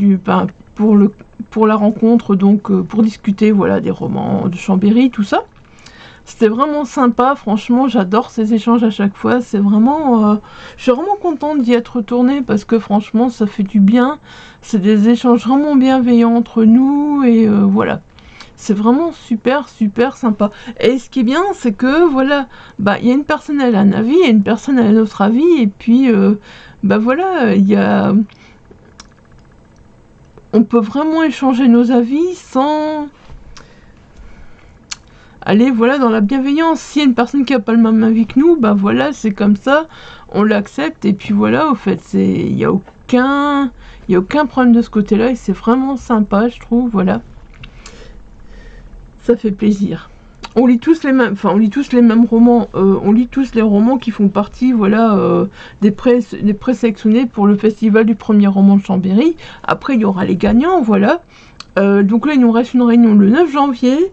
Speaker 1: pour la rencontre, donc, pour discuter, voilà, des romans de Chambéry, tout ça. C'était vraiment sympa, franchement, j'adore ces échanges à chaque fois, c'est vraiment... je suis vraiment contente d'y être retournée parce que franchement, ça fait du bien. C'est des échanges vraiment bienveillants entre nous et voilà. C'est vraiment super sympa. Et ce qui est bien, c'est que, voilà, bah, il y a une personne, elle a un avis, et une personne, elle a un autre avis, et puis, bah voilà, il y a... on peut vraiment échanger nos avis sans... allez, voilà, dans la bienveillance. S'il y a une personne qui n'a pas le même avis que nous, bah voilà, c'est comme ça, on l'accepte, et puis voilà, au fait, il n'y a aucun problème de ce côté-là, et c'est vraiment sympa, je trouve, voilà. Ça fait plaisir. On lit tous les mêmes, enfin, on lit tous les mêmes romans, on lit tous les romans qui font partie, voilà, des présélectionnés pour le festival du premier roman de Chambéry. Après, il y aura les gagnants, voilà. Donc là, il nous reste une réunion le 9 janvier,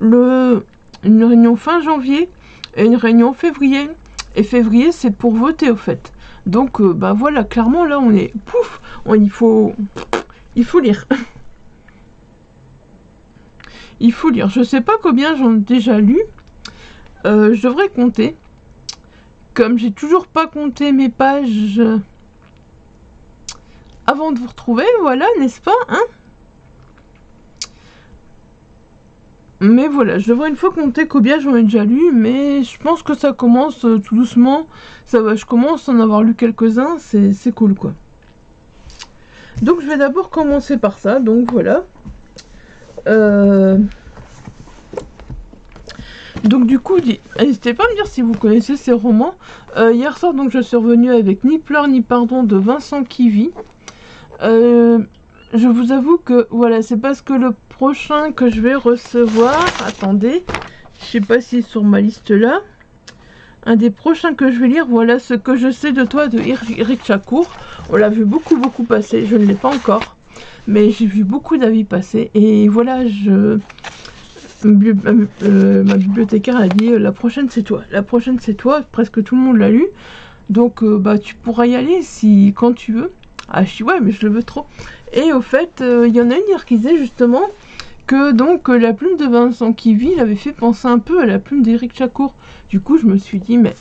Speaker 1: une réunion fin janvier et une réunion février. Et février, c'est pour voter, au fait. Donc, bah voilà, clairement, là, on est... pouf, il faut lire. Il faut lire. Je sais pas combien j'en ai déjà lu. Je devrais compter. Comme j'ai toujours pas compté mes pages avant de vous retrouver, voilà, n'est-ce pas, hein? Mais voilà, je devrais une fois compter combien j'en ai déjà lu, mais je pense que ça commence tout doucement. Ça va, je commence à en avoir lu quelques-uns, c'est cool, quoi. Donc je vais d'abord commencer par ça, donc voilà. Donc du coup, n'hésitez pas à me dire si vous connaissez ces romans. Hier soir, donc je suis revenue avec Ni pleurs ni pardon de Vincent Kivy. Je vous avoue que voilà, c'est parce que le prochain que je vais recevoir, attendez, je sais pas si c'est sur ma liste là. Un des prochains que je vais lire, voilà Ce que je sais de toi de Éric Chacour. On l'a vu beaucoup passer, je ne l'ai pas encore, mais j'ai vu beaucoup d'avis passer et voilà, ma bibliothécaire a dit la prochaine c'est toi, la prochaine c'est toi, presque tout le monde l'a lu, donc bah tu pourras y aller si quand tu veux. Ah je dis ouais mais je le veux trop. Et au fait il y en a une hier qui disait justement que donc la plume de Vincent Kivy l'avait fait penser un peu à la plume d'Éric Chacour. Du coup je me suis dit mais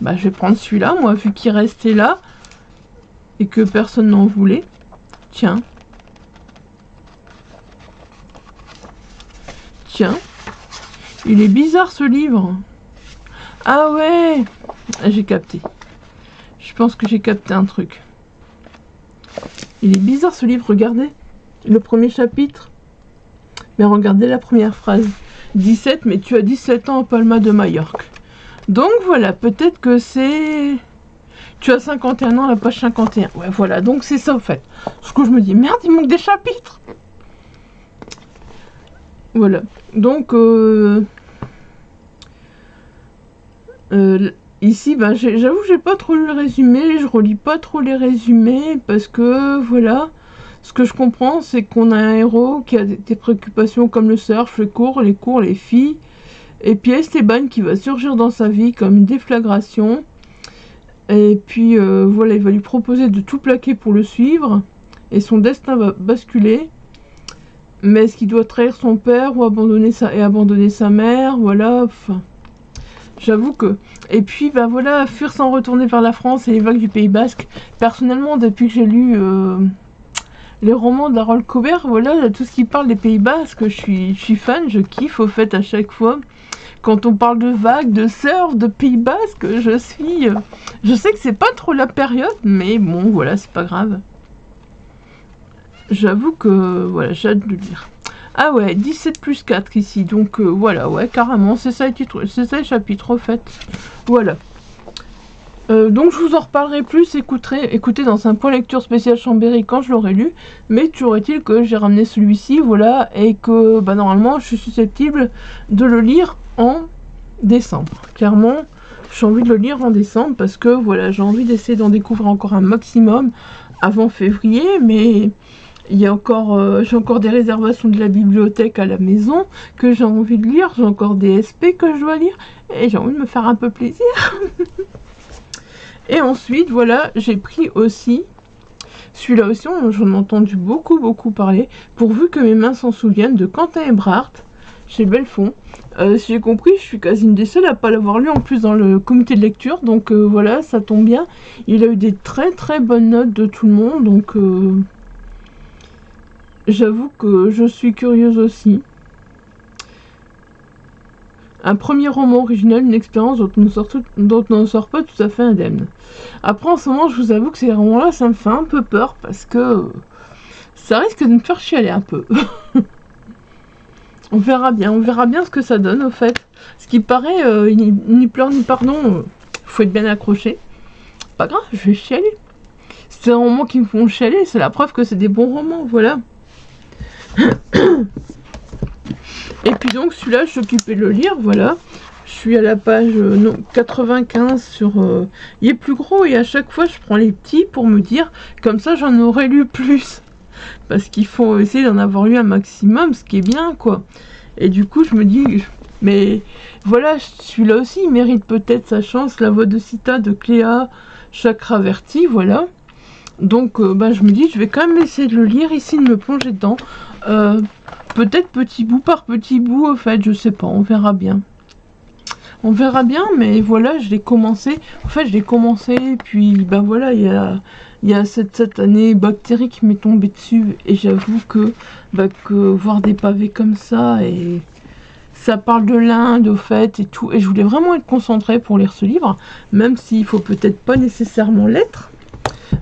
Speaker 1: bah je vais prendre celui-là moi vu qu'il restait là et que personne n'en voulait. Tiens. Tiens. Il est bizarre ce livre. Ah ouais. J'ai capté. Je pense que j'ai capté un truc. Il est bizarre ce livre, regardez. Le premier chapitre. Mais regardez la première phrase. 17, mais tu as 17 ans à Palma de Majorque. Donc voilà, peut-être que c'est... Tu as 51 ans, la page 51. Ouais, voilà, donc c'est ça, en fait. Ce que je me dis, merde, il manque des chapitres. Voilà. Donc, ici, bah, j'avoue que j'ai pas trop lu le résumé. Je relis pas trop les résumés parce que, voilà... Ce que je comprends, c'est qu'on a un héros qui a des préoccupations comme le surf, les cours, les filles. Et puis Esteban qui va surgir dans sa vie comme une déflagration. Et puis voilà, il va lui proposer de tout plaquer pour le suivre. Et son destin va basculer. Mais est-ce qu'il doit trahir son père ou abandonner sa mère? Voilà, enfin... J'avoue que... Et puis, bah voilà, fuir sans retourner vers la France et les vagues du Pays Basque. Personnellement, depuis que j'ai lu... les romans d'Harold Cobert, voilà, tout ce qui parle des Pays Basques, je suis fan, je kiffe au fait à chaque fois. Quand on parle de vagues, de surf, de Pays Basque, je sais que c'est pas trop la période, mais bon, voilà, c'est pas grave. J'avoue que, voilà, j'ai hâte de le lire. Ah ouais, 17 plus 4 ici, donc voilà, ouais, carrément, c'est ça le chapitre, au fait. Voilà. Donc je vous en reparlerai plus, écoutez dans un point lecture spécial Chambéry quand je l'aurai lu, mais toujours est-il que j'ai ramené celui-ci, voilà, et que bah, normalement je suis susceptible de le lire en décembre. Clairement, j'ai envie de le lire en décembre parce que voilà, j'ai envie d'essayer d'en découvrir encore un maximum avant février, mais il y a encore, j'ai encore des réservations de la bibliothèque à la maison que j'ai envie de lire, j'ai encore des SP que je dois lire, et j'ai envie de me faire un peu plaisir. Et ensuite, voilà, j'ai pris aussi, celui-là aussi, j'en ai entendu beaucoup parler, pourvu que mes mains s'en souviennent, de Quentin Hébrard, chez Belfond. Si j'ai compris, je suis quasi une des seules à pas l'avoir lu en plus dans le comité de lecture, donc voilà, ça tombe bien. Il a eu des très bonnes notes de tout le monde, donc j'avoue que je suis curieuse aussi. Un premier roman original, une expérience dont on ne sort pas tout à fait indemne. Après, en ce moment, je vous avoue que ces romans-là, ça me fait un peu peur parce que ça risque de me faire chialer un peu. On verra bien ce que ça donne, au fait. Ce qui paraît, ni pleurs ni pardon, faut être bien accroché. Pas grave, je vais chialer. C'est un roman qui me font chialer, c'est la preuve que c'est des bons romans, voilà. Et puis donc celui-là, je suis occupée de le lire, voilà. Je suis à la page 95 sur... il est plus gros et à chaque fois, je prends les petits pour me dire, comme ça, j'en aurais lu plus. Parce qu'il faut essayer d'en avoir lu un maximum, ce qui est bien, quoi. Et du coup, je me dis... Mais voilà, celui-là aussi, il mérite peut-être sa chance. La voix de Sita de Cléa Chakraverty, voilà. Donc, bah, je me dis, je vais quand même essayer de le lire ici, de me plonger dedans. Peut-être petit bout par petit bout, en fait, je sais pas, on verra bien. On verra bien, mais voilà, je l'ai commencé. En fait, je l'ai commencé, puis bah voilà, il y a cette année bactérie qui m'est tombée dessus, et j'avoue que voir des pavés comme ça, et ça parle de l'Inde, au fait, et tout, et je voulais vraiment être concentrée pour lire ce livre, même s'il faut peut-être pas nécessairement l'être.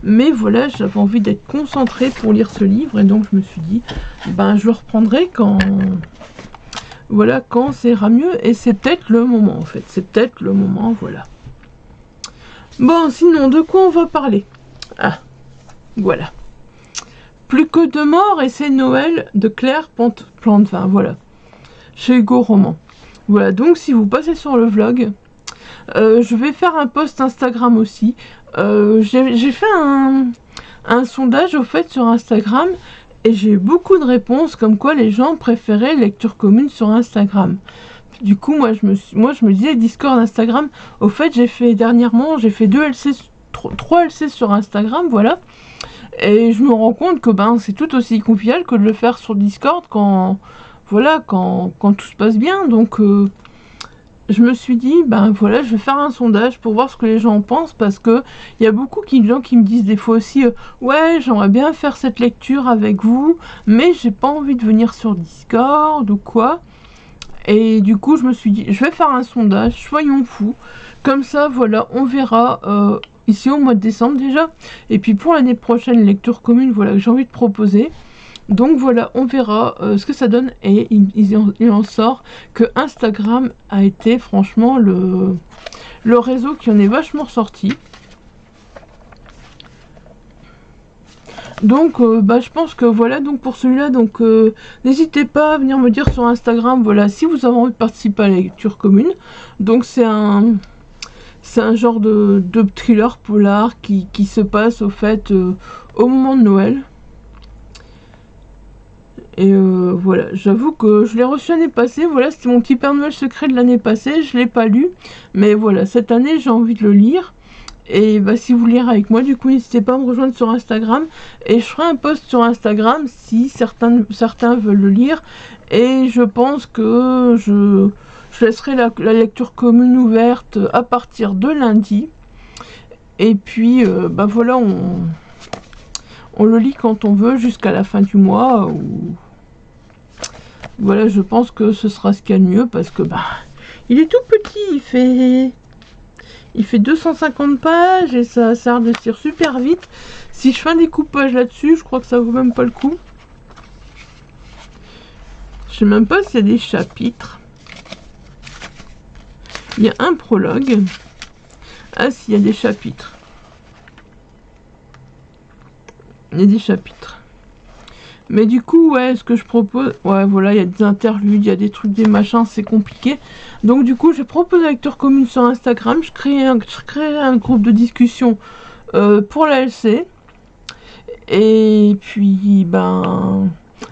Speaker 1: Mais voilà, j'avais envie d'être concentrée pour lire ce livre, et donc je me suis dit, ben je le reprendrai quand... voilà, quand ça ira mieux, et c'est peut-être le moment, en fait, c'est peut-être le moment, voilà. Bon, sinon, de quoi on va parler? Ah, voilà. Plus que deux morts, et c'est Noël de Claire Plantevin, voilà. Chez Hugo Roman. Voilà, donc si vous passez sur le vlog, je vais faire un post Instagram aussi. J'ai fait un sondage au fait sur Instagram, et j'ai eu beaucoup de réponses comme quoi les gens préféraient lecture commune sur Instagram. Du coup, moi je me disais Discord, Instagram. Au fait, dernièrement, j'ai fait 3 LC sur Instagram, voilà. Et je me rends compte que c'est tout aussi convivial que de le faire sur Discord quand tout se passe bien. Donc je me suis dit voilà, je vais faire un sondage pour voir ce que les gens pensent, parce que il y a beaucoup de gens qui me disent des fois aussi ouais, j'aimerais bien faire cette lecture avec vous, mais j'ai pas envie de venir sur Discord ou quoi. Et du coup, je me suis dit, je vais faire un sondage, soyons fous. Comme ça, voilà, on verra ici au mois de décembre déjà. Et puis pour l'année prochaine, lecture commune, voilà, que j'ai envie de proposer. Donc voilà, on verra ce que ça donne. Et il en sort que Instagram a été franchement le réseau qui en est vachement ressorti. Donc je pense que voilà, donc pour celui-là, donc n'hésitez pas à venir me dire sur Instagram, voilà, si vous avez envie de participer à la lecture commune. Donc c'est un genre de thriller polar qui se passe au fait au moment de Noël. Et voilà, j'avoue que je l'ai reçu l'année passée, voilà, c'était mon petit Père Noël secret de l'année passée, je l'ai pas lu, mais voilà, cette année j'ai envie de le lire. Et si vous lirez avec moi, du coup n'hésitez pas à me rejoindre sur Instagram, et je ferai un post sur Instagram si certains veulent le lire. Et je pense que je laisserai la lecture commune ouverte à partir de lundi. Et puis voilà, on le lit quand on veut jusqu'à la fin du mois. Voilà, je pense que ce sera ce qu'il y a de mieux, parce que il est tout petit, il fait 250 pages et ça a l'air de se lire super vite. Si je fais un découpage là-dessus, je crois que ça vaut même pas le coup. Je sais même pas s'il y a des chapitres. Il y a un prologue. Ah si, il y a des chapitres. Il y a des chapitres. Mais du coup, ouais, ce que je propose... Ouais, voilà, il y a des interludes, il y a des trucs, des machins, c'est compliqué. Donc du coup, je propose la lecture commune sur Instagram. Je crée un groupe de discussion pour la LC. Et puis,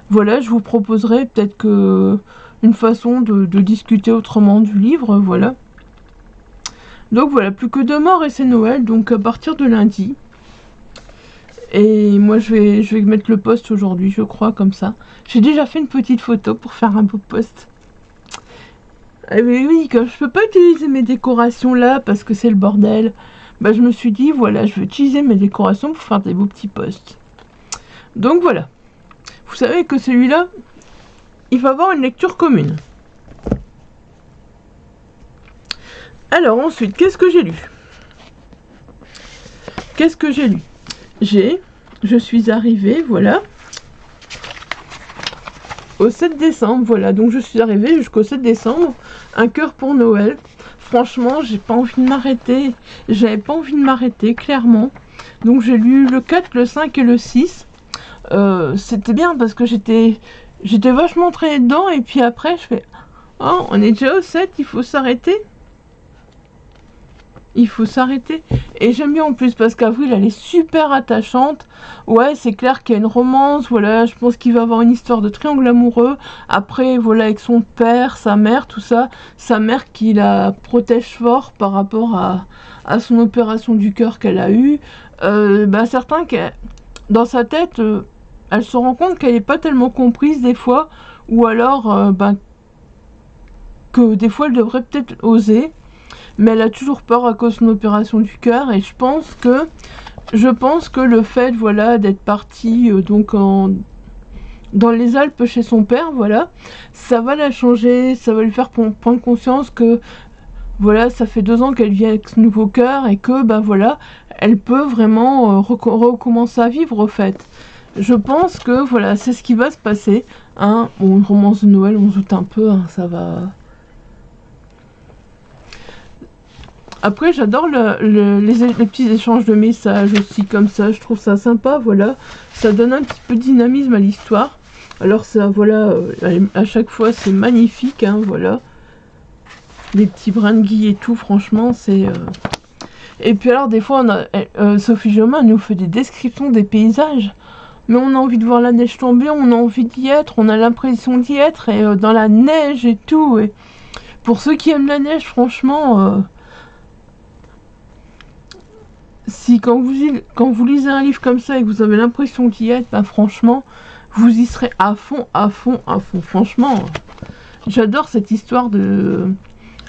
Speaker 1: voilà, je vous proposerai peut-être que une façon de discuter autrement du livre, voilà. Donc voilà, plus que 2 morts et c'est Noël, donc à partir de lundi. Et moi je vais mettre le post aujourd'hui, je crois, comme ça. J'ai déjà fait une petite photo pour faire un beau post. Et oui, comme je peux pas utiliser mes décorations là parce que c'est le bordel, je me suis dit voilà, je vais utiliser mes décorations pour faire des beaux petits posts. Donc voilà. Vous savez que celui-là, il va avoir une lecture commune. Alors ensuite, qu'est-ce que j'ai lu? Qu'est-ce que j'ai lu? Je suis arrivée, voilà, au 7 décembre, voilà, donc je suis arrivée jusqu'au 7 décembre, un cœur pour Noël. Franchement, j'ai pas envie de m'arrêter, j'avais pas envie de m'arrêter, clairement. Donc j'ai lu le 4, le 5 et le 6. C'était bien parce que j'étais vachement traînée dedans, et puis après je fais, oh, on est déjà au 7, il faut s'arrêter. Il faut s'arrêter. Et j'aime bien en plus parce qu'Avril elle est super attachante. Ouais, c'est clair qu'il y a une romance. Voilà, je pense qu'il va avoir une histoire de triangle amoureux. Après, voilà, avec son père, sa mère, tout ça. Sa mère qui la protège fort par rapport à son opération du cœur qu'elle a eue. Certains, dans sa tête, elle se rend compte qu'elle n'est pas tellement comprise des fois. Ou alors, que des fois elle devrait peut-être oser. Mais elle a toujours peur à cause de son opération du cœur, et je pense que le fait, voilà, d'être partie dans les Alpes chez son père, voilà, ça va la changer, ça va lui faire prendre conscience que voilà, ça fait 2 ans qu'elle vit avec ce nouveau cœur, et que voilà, elle peut vraiment recommencer à vivre au fait. Je pense que voilà, c'est ce qui va se passer. Hein. Bon, une romance de Noël, on se doute un peu, hein, ça va. Après, j'adore les petits échanges de messages aussi, comme ça. Je trouve ça sympa, voilà. Ça donne un petit peu de dynamisme à l'histoire. Alors ça, voilà, à chaque fois, c'est magnifique, hein, voilà. Les petits brins de gui et tout, franchement, c'est... Et puis alors, des fois, Sophie Jomain nous fait des descriptions des paysages. Mais on a envie de voir la neige tomber, on a envie d'y être, on a l'impression d'y être, et dans la neige et tout. Et pour ceux qui aiment la neige, franchement... si quand vous lisez un livre comme ça et que vous avez l'impression d'y être, bah franchement, vous y serez à fond, à fond, à fond. Franchement, j'adore cette histoire de...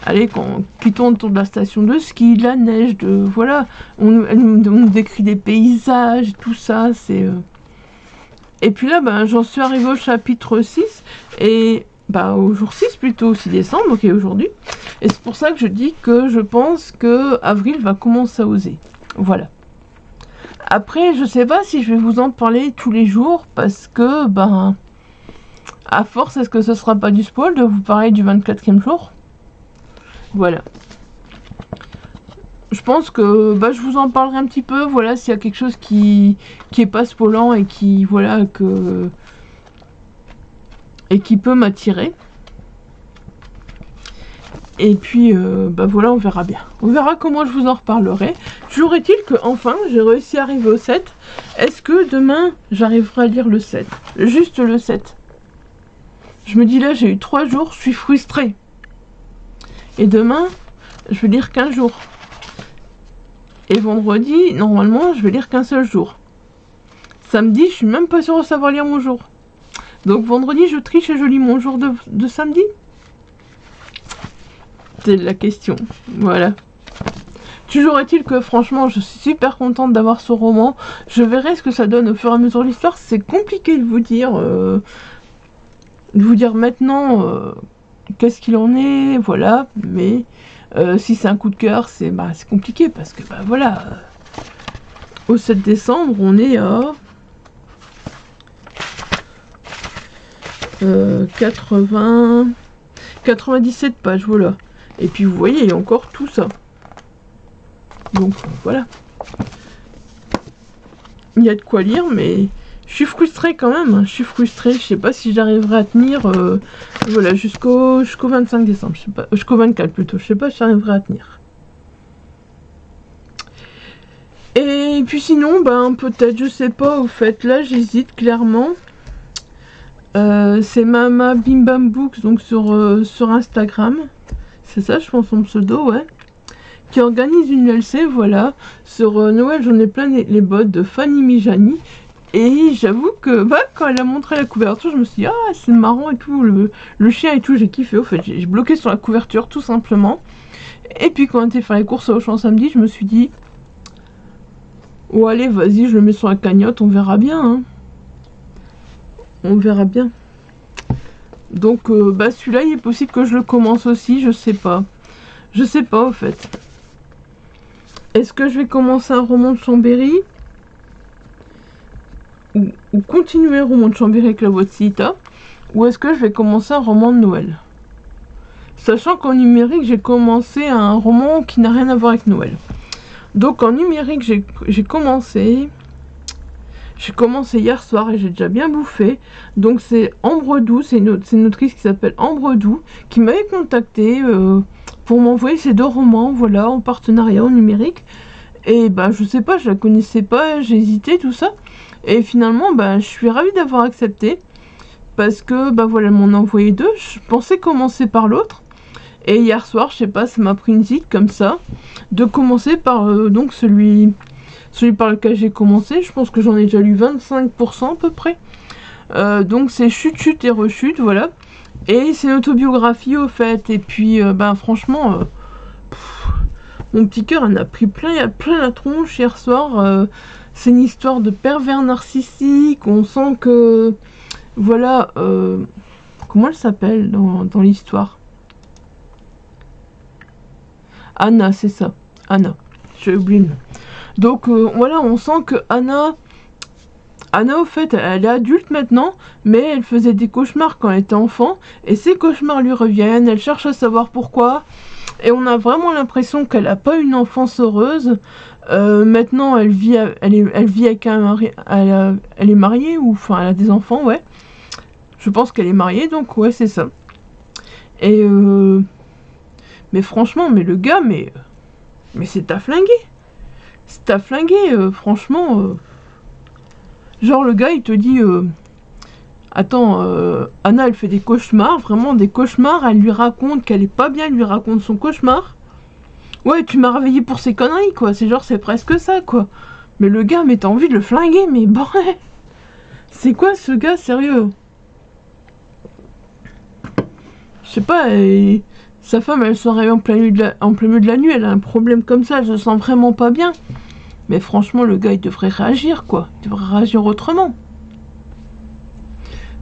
Speaker 1: Allez, qui tourne autour de la station de ski, la neige, voilà. Elle nous décrit des paysages, tout ça, c'est... Et puis là, bah, j'en suis arrivée au chapitre 6, et... Bah, au jour 6 plutôt, 6 décembre, ok, aujourd'hui. Et c'est pour ça que je dis que je pense que avril va commencer à oser. Voilà. Après, je sais pas si je vais vous en parler tous les jours, parce que, ben, à force, est-ce que ce sera pas du spoil de vous parler du 24e jour? Voilà. Je pense que, bah, je vous en parlerai un petit peu, voilà, s'il y a quelque chose qui est pas spoilant et qui, voilà, et qui peut m'attirer. Et puis, bah voilà, on verra bien. On verra comment je vous en reparlerai. Toujours est-il que, enfin, j'ai réussi à arriver au 7. Est-ce que demain, j'arriverai à lire le 7? Juste le 7. Je me dis là, j'ai eu 3 jours, je suis frustrée. Et demain, je vais lire 15 jours. Et vendredi, normalement, je vais lire qu'un seul jour. Samedi, je suis même pas sûre de savoir lire mon jour. Donc vendredi, je triche et je lis mon jour de samedi. C'est la question. Voilà. Toujours est-il que franchement, je suis super contente d'avoir ce roman. Je verrai ce que ça donne au fur et à mesure de l'histoire. C'est compliqué de vous dire maintenant qu'est-ce qu'il en est, voilà. Mais si c'est un coup de cœur, c'est compliqué parce que voilà. Au 7 décembre, on est à 97 pages, voilà. Et puis vous voyez, il y a encore tout ça. Donc voilà. Il y a de quoi lire, mais je suis frustrée quand même. Hein. Je suis frustrée, je sais pas si j'arriverai à tenir voilà, jusqu'au 25 décembre. Je sais pas, jusqu'au 24 plutôt. Je sais pas si j'arriverai à tenir. Et puis sinon, peut-être, je sais pas, au fait, là j'hésite clairement. C'est Mama Bim Bam Books, donc sur Instagram. C'est ça, je pense, son pseudo, ouais. Qui organise une LC, voilà. Sur Noël, j'en ai plein les bottes de Fanny Mijani. Et j'avoue que quand elle a montré la couverture, je me suis dit, ah, c'est marrant et tout, le chien et tout, j'ai kiffé. Au fait, j'ai bloqué sur la couverture, tout simplement. Et puis quand on était faire les courses au Auchan samedi, je me suis dit, oh allez, vas-y, je le mets sur la cagnotte, on verra bien, hein. On verra bien. Donc, celui-là, il est possible que je le commence aussi, je sais pas. Je sais pas, au fait. Est-ce que je vais commencer un roman de Chambéry ou continuer un roman de Chambéry avec la voix de Sita? Ou est-ce que je vais commencer un roman de Noël? Sachant qu'en numérique, j'ai commencé un roman qui n'a rien à voir avec Noël. Donc, en numérique, j'ai commencé... J'ai commencé hier soir et j'ai déjà bien bouffé. Donc c'est Ambre Doux, c'est une autrice qui s'appelle Ambre Doux, qui m'avait contacté pour m'envoyer ces 2 romans, voilà, en partenariat en numérique. Et je sais pas, je la connaissais pas, j'ai hésité, tout ça. Et finalement, je suis ravie d'avoir accepté. Parce que, voilà, elle m'en a envoyé 2. Je pensais commencer par l'autre. Et hier soir, je sais pas, ça m'a pris une zite comme ça. De commencer par donc celui par lequel j'ai commencé. Je pense que j'en ai déjà lu 25% à peu près. Donc c'est Chute, Chute et Rechute, voilà. Et c'est une autobiographie au fait. Et puis, franchement, mon petit cœur en a pris plein la tronche hier soir. C'est une histoire de pervers narcissique. On sent que, voilà, comment elle s'appelle dans l'histoire? Anna, c'est ça. Anna. J'ai oublié le nom. Donc voilà, on sent que Anna, Anna, au fait, elle est adulte maintenant, mais elle faisait des cauchemars quand elle était enfant, et ces cauchemars lui reviennent, elle cherche à savoir pourquoi, et on a vraiment l'impression qu'elle n'a pas une enfance heureuse. Maintenant, elle vit avec un mari, elle est mariée, ou enfin, elle a des enfants, ouais. Je pense qu'elle est mariée, donc ouais, c'est ça. Et mais franchement, mais le gars, mais c'est à flinguer. C'est à flinguer, franchement. Genre, le gars, il te dit... Attends, Anna, elle fait des cauchemars, vraiment des cauchemars. Elle lui raconte qu'elle est pas bien, elle lui raconte son cauchemar. Ouais, tu m'as réveillé pour ces conneries, quoi. C'est genre, c'est presque ça, quoi. Mais le gars, mais t'as envie de le flinguer, mais bon... C'est quoi, ce gars, sérieux? Je sais pas, sa femme, elle se réveille en plein milieu de la nuit, elle a un problème comme ça, elle se sent vraiment pas bien. Mais franchement, le gars, il devrait réagir, quoi. Il devrait réagir autrement.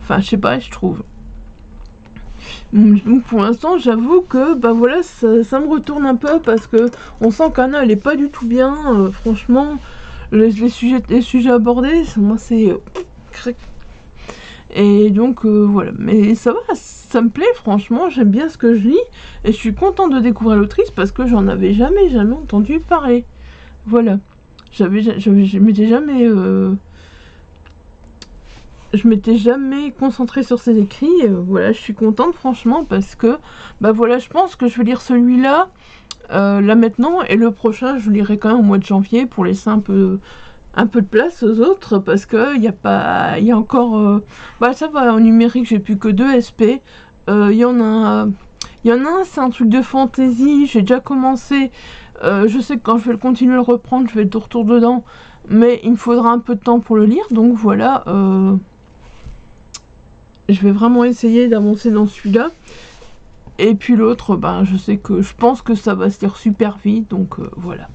Speaker 1: Enfin, je sais pas, je trouve. Donc, pour l'instant, j'avoue que, bah voilà, ça me retourne un peu, parce que on sent qu'Anna, elle est pas du tout bien. Franchement, les sujets abordés, moi, c'est... Et donc, voilà. Mais ça va, ça me plaît, franchement, j'aime bien ce que je lis. Et je suis contente de découvrir l'autrice, parce que j'en avais jamais entendu parler. Voilà. Je m'étais jamais concentrée sur ses écrits. Voilà, je suis contente, franchement, parce que, bah voilà, je pense que je vais lire celui-là, là maintenant, et le prochain, je lirai quand même au mois de janvier, pour laisser un peu de place aux autres, parce que il y a encore, bah ça va, en numérique, j'ai plus que 2 SP. Il y en a un, c'est un truc de fantasy, j'ai déjà commencé. Je sais que quand je vais continuer à le reprendre, je vais être de retour dedans, mais il me faudra un peu de temps pour le lire, donc voilà. Je vais vraiment essayer d'avancer dans celui-là. Et puis l'autre, ben, je pense que ça va se lire super vite, donc voilà.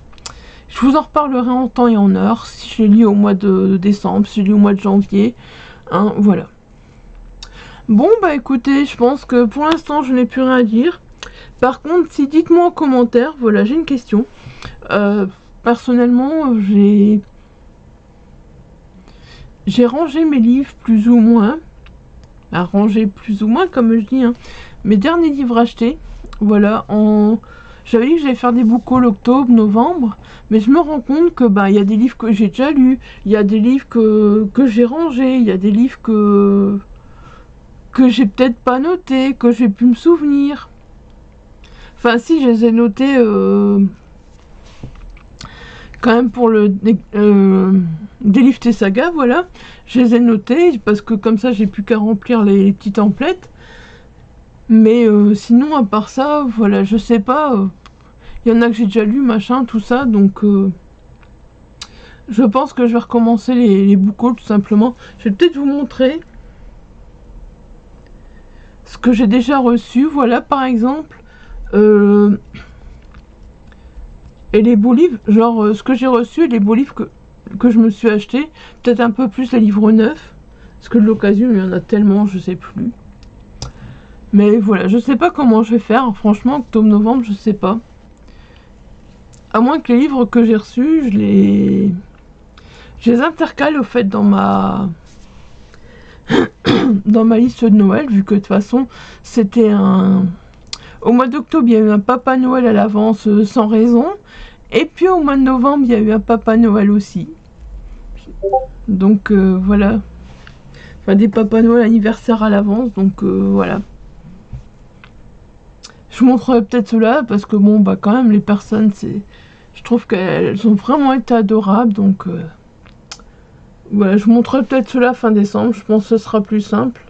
Speaker 1: Je vous en reparlerai en temps et en heure, si je lis au mois de décembre, si je lis au mois de janvier, hein, voilà. Bon, bah écoutez, je pense que pour l'instant, je n'ai plus rien à dire. Par contre, si dites-moi en commentaire, voilà, j'ai une question. Personnellement, j'ai rangé mes livres plus ou moins. Rangé plus ou moins, comme je dis, hein. Mes derniers livres achetés, voilà, j'avais dit que j'allais faire des book hauls octobre, novembre, mais je me rends compte que bah il y a des livres que j'ai déjà lus, il y a des livres que j'ai rangés, il y a des livres que j'ai peut-être pas notés, que j'ai pu me souvenir. Enfin si, je les ai notés quand même pour le Délivre Saga, voilà. Je les ai notés parce que comme ça j'ai plus qu'à remplir les petits templates. Mais sinon à part ça, voilà, je sais pas. Il y en a que j'ai déjà lu, machin, tout ça, donc je pense que je vais recommencer les book hauls tout simplement. Je vais peut-être vous montrer ce que j'ai déjà reçu, voilà, par exemple. Et les beaux livres, genre ce que j'ai reçu et les beaux livres que je me suis acheté, peut-être un peu plus les livres neufs, parce que de l'occasion il y en a tellement, je sais plus. Mais voilà, je sais pas comment je vais faire, franchement, octobre-novembre, je sais pas. À moins que les livres que j'ai reçus, je les intercale au fait dans ma liste de Noël, vu que de toute façon c'était au mois d'octobre il y a eu un Papa Noël à l'avance sans raison, et puis au mois de novembre il y a eu un Papa Noël aussi, donc voilà, enfin des Papa Noël anniversaire à l'avance, donc voilà. Je vous montrerai peut-être cela parce que bon bah quand même les personnes, je trouve qu'elles ont vraiment été adorables, donc voilà, je vous montrerai peut-être cela fin décembre, je pense que ce sera plus simple.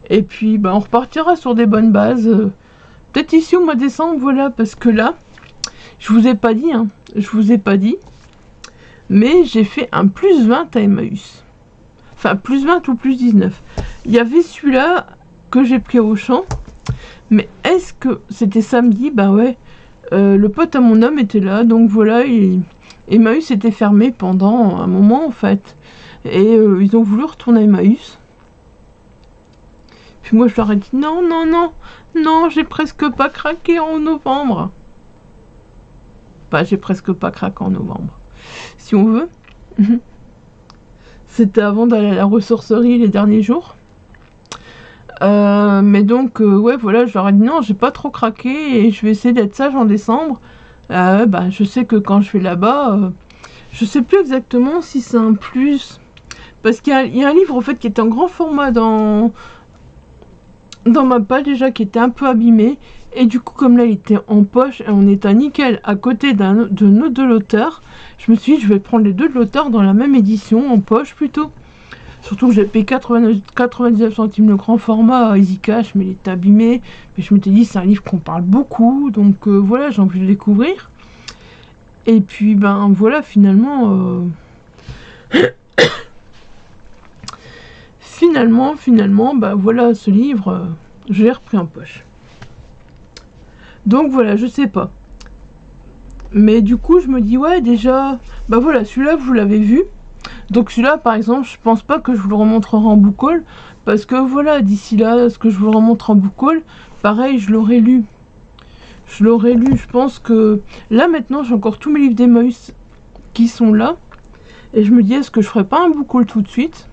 Speaker 1: Et puis bah on repartira sur des bonnes bases, peut-être ici au mois de décembre, voilà, parce que là, je vous ai pas dit, hein, mais j'ai fait un plus 20 à Emmaüs. Enfin plus 20 ou plus 19. Il y avait celui-là que j'ai pris au champ. Mais est-ce que c'était samedi? Bah ouais, le pote à mon homme était là, donc voilà, Emmaüs était fermé pendant un moment en fait. Et ils ont voulu retourner à Emmaüs. Puis moi je leur ai dit non, non, non, non, j'ai presque pas craqué en novembre. Bah j'ai presque pas craqué en novembre, si on veut. C'était avant d'aller à la ressourcerie les derniers jours. Mais donc, ouais, voilà, je leur ai dit non, j'ai pas trop craqué et je vais essayer d'être sage en décembre. Bah, je sais que quand je vais là-bas, je sais plus exactement si c'est un plus. Parce qu'il y a un livre, en fait, qui est en grand format dans ma page déjà, qui était un peu abîmé. Et du coup, comme là, il était en poche et on était à nickel à côté de l'auteur, je me suis dit, je vais prendre les deux de l'auteur dans la même édition, en poche plutôt. Surtout que j'ai payé 99 centimes le grand format Easy Cash, mais il est abîmé. Mais je m'étais dit, c'est un livre qu'on parle beaucoup, donc voilà, j'ai envie de le découvrir. Et puis, ben voilà, finalement... Finalement, bah voilà, ce livre, je l'ai repris en poche. Donc voilà, je sais pas. Mais du coup, je me dis, ouais, déjà, bah voilà, celui-là, vous l'avez vu. Donc celui-là, par exemple, je pense pas que je vous le remontrerai en book haul. Parce que voilà, d'ici là, ce que je vous le remontre en book haul, pareil, je l'aurais lu. Je pense que... Là, maintenant, j'ai encore tous mes livres d'Emmaüs qui sont là. Et je me dis, est-ce que je ferais pas un book haul tout de suite?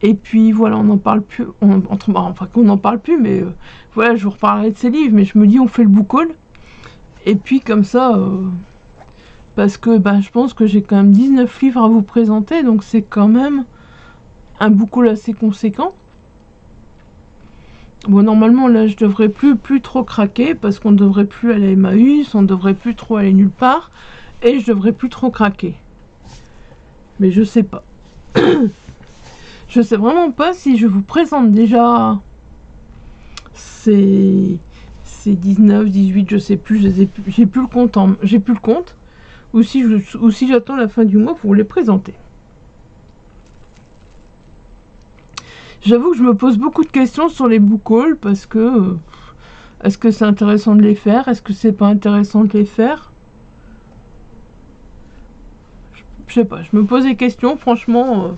Speaker 1: Et puis voilà, on n'en parle plus, enfin qu'on n'en parle plus, mais voilà, je vous reparlerai de ces livres, mais je me dis on fait le book haul. Et puis comme ça, parce que bah, je pense que j'ai quand même 19 livres à vous présenter, donc c'est quand même un book haul assez conséquent. Bon, normalement là je devrais plus trop craquer, parce qu'on ne devrait plus aller à Emmaüs, on ne devrait plus trop aller nulle part, et je devrais plus trop craquer. Mais je sais pas. Je sais vraiment pas si je vous présente déjà ces 19, 18, je sais plus, j'ai plus le compte, ou si j'attends la fin du mois pour vous les présenter. J'avoue que je me pose beaucoup de questions sur les book hauls parce que est-ce que c'est intéressant de les faire? Est-ce que c'est pas intéressant de les faire? Je sais pas, je me pose des questions, franchement.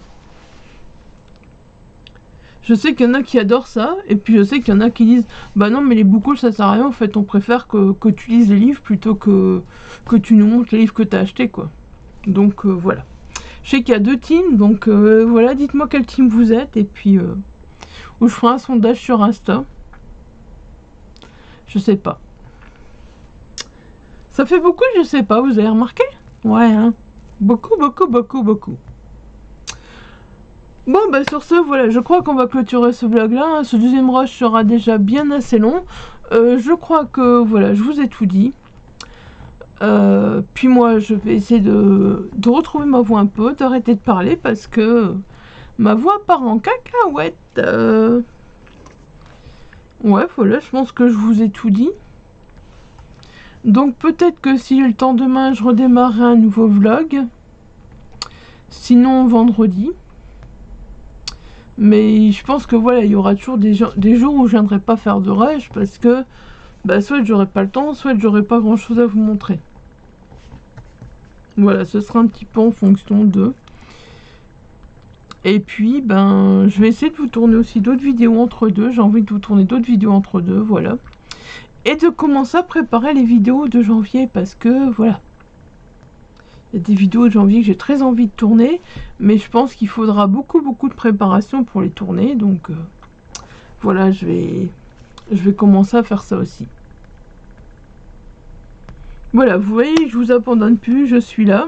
Speaker 1: Je sais qu'il y en a qui adorent ça, et puis je sais qu'il y en a qui disent bah non, mais les book hauls ça sert à rien, en fait, on préfère que tu lises les livres plutôt que tu nous montres les livres que tu as achetés, quoi. Donc voilà. Je sais qu'il y a deux teams, donc voilà, dites-moi quel team vous êtes, et puis ou je ferai un sondage sur Insta. Je sais pas. Ça fait beaucoup, je sais pas, vous avez remarqué? Ouais, hein. Beaucoup. Bon, bah sur ce, voilà, je crois qu'on va clôturer ce vlog là. Ce deuxième rush sera déjà bien assez long. Je crois que, voilà, je vous ai tout dit. Puis moi, je vais essayer de retrouver ma voix un peu, d'arrêter de parler parce que ma voix part en cacahuète. Ouais, voilà, je pense que je vous ai tout dit. Donc peut-être que si j'ai le temps demain, je redémarrerai un nouveau vlog. Sinon, vendredi. Mais je pense que voilà, il y aura toujours des jours où je viendrai pas faire de rush parce que bah, soit j'aurai pas le temps, soit j'aurai pas grand chose à vous montrer. Voilà, ce sera un petit peu en fonction de. Et puis, ben, je vais essayer de vous tourner aussi d'autres vidéos entre deux. J'ai envie de vous tourner d'autres vidéos entre deux, voilà. Et de commencer à préparer les vidéos de janvier parce que, voilà. Il y a des vidéos de janvier que j'ai très envie de tourner, mais je pense qu'il faudra beaucoup de préparation pour les tourner, donc voilà, je vais commencer à faire ça aussi. Voilà, vous voyez, je vous abandonne plus, je suis là,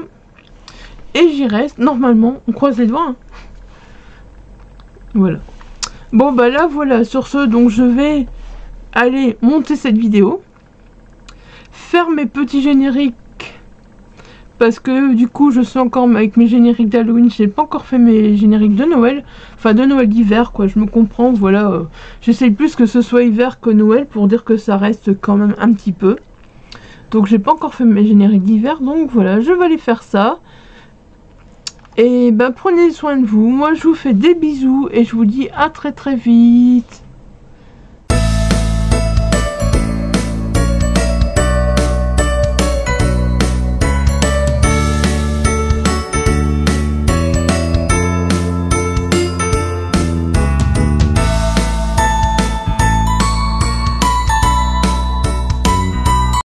Speaker 1: et j'y reste, normalement, on croise les doigts, hein. Voilà. Bon, bah là, voilà, sur ce, donc je vais aller monter cette vidéo, faire mes petits génériques, parce que du coup je suis encore avec mes génériques d'Halloween, j'ai pas encore fait mes génériques de Noël, enfin de Noël d'hiver quoi, je me comprends, voilà, j'essaye plus que ce soit hiver que Noël pour dire que ça reste quand même un petit peu. Donc j'ai pas encore fait mes génériques d'hiver, donc voilà, je vais aller faire ça. Et ben prenez soin de vous, moi je vous fais des bisous et je vous dis à très vite.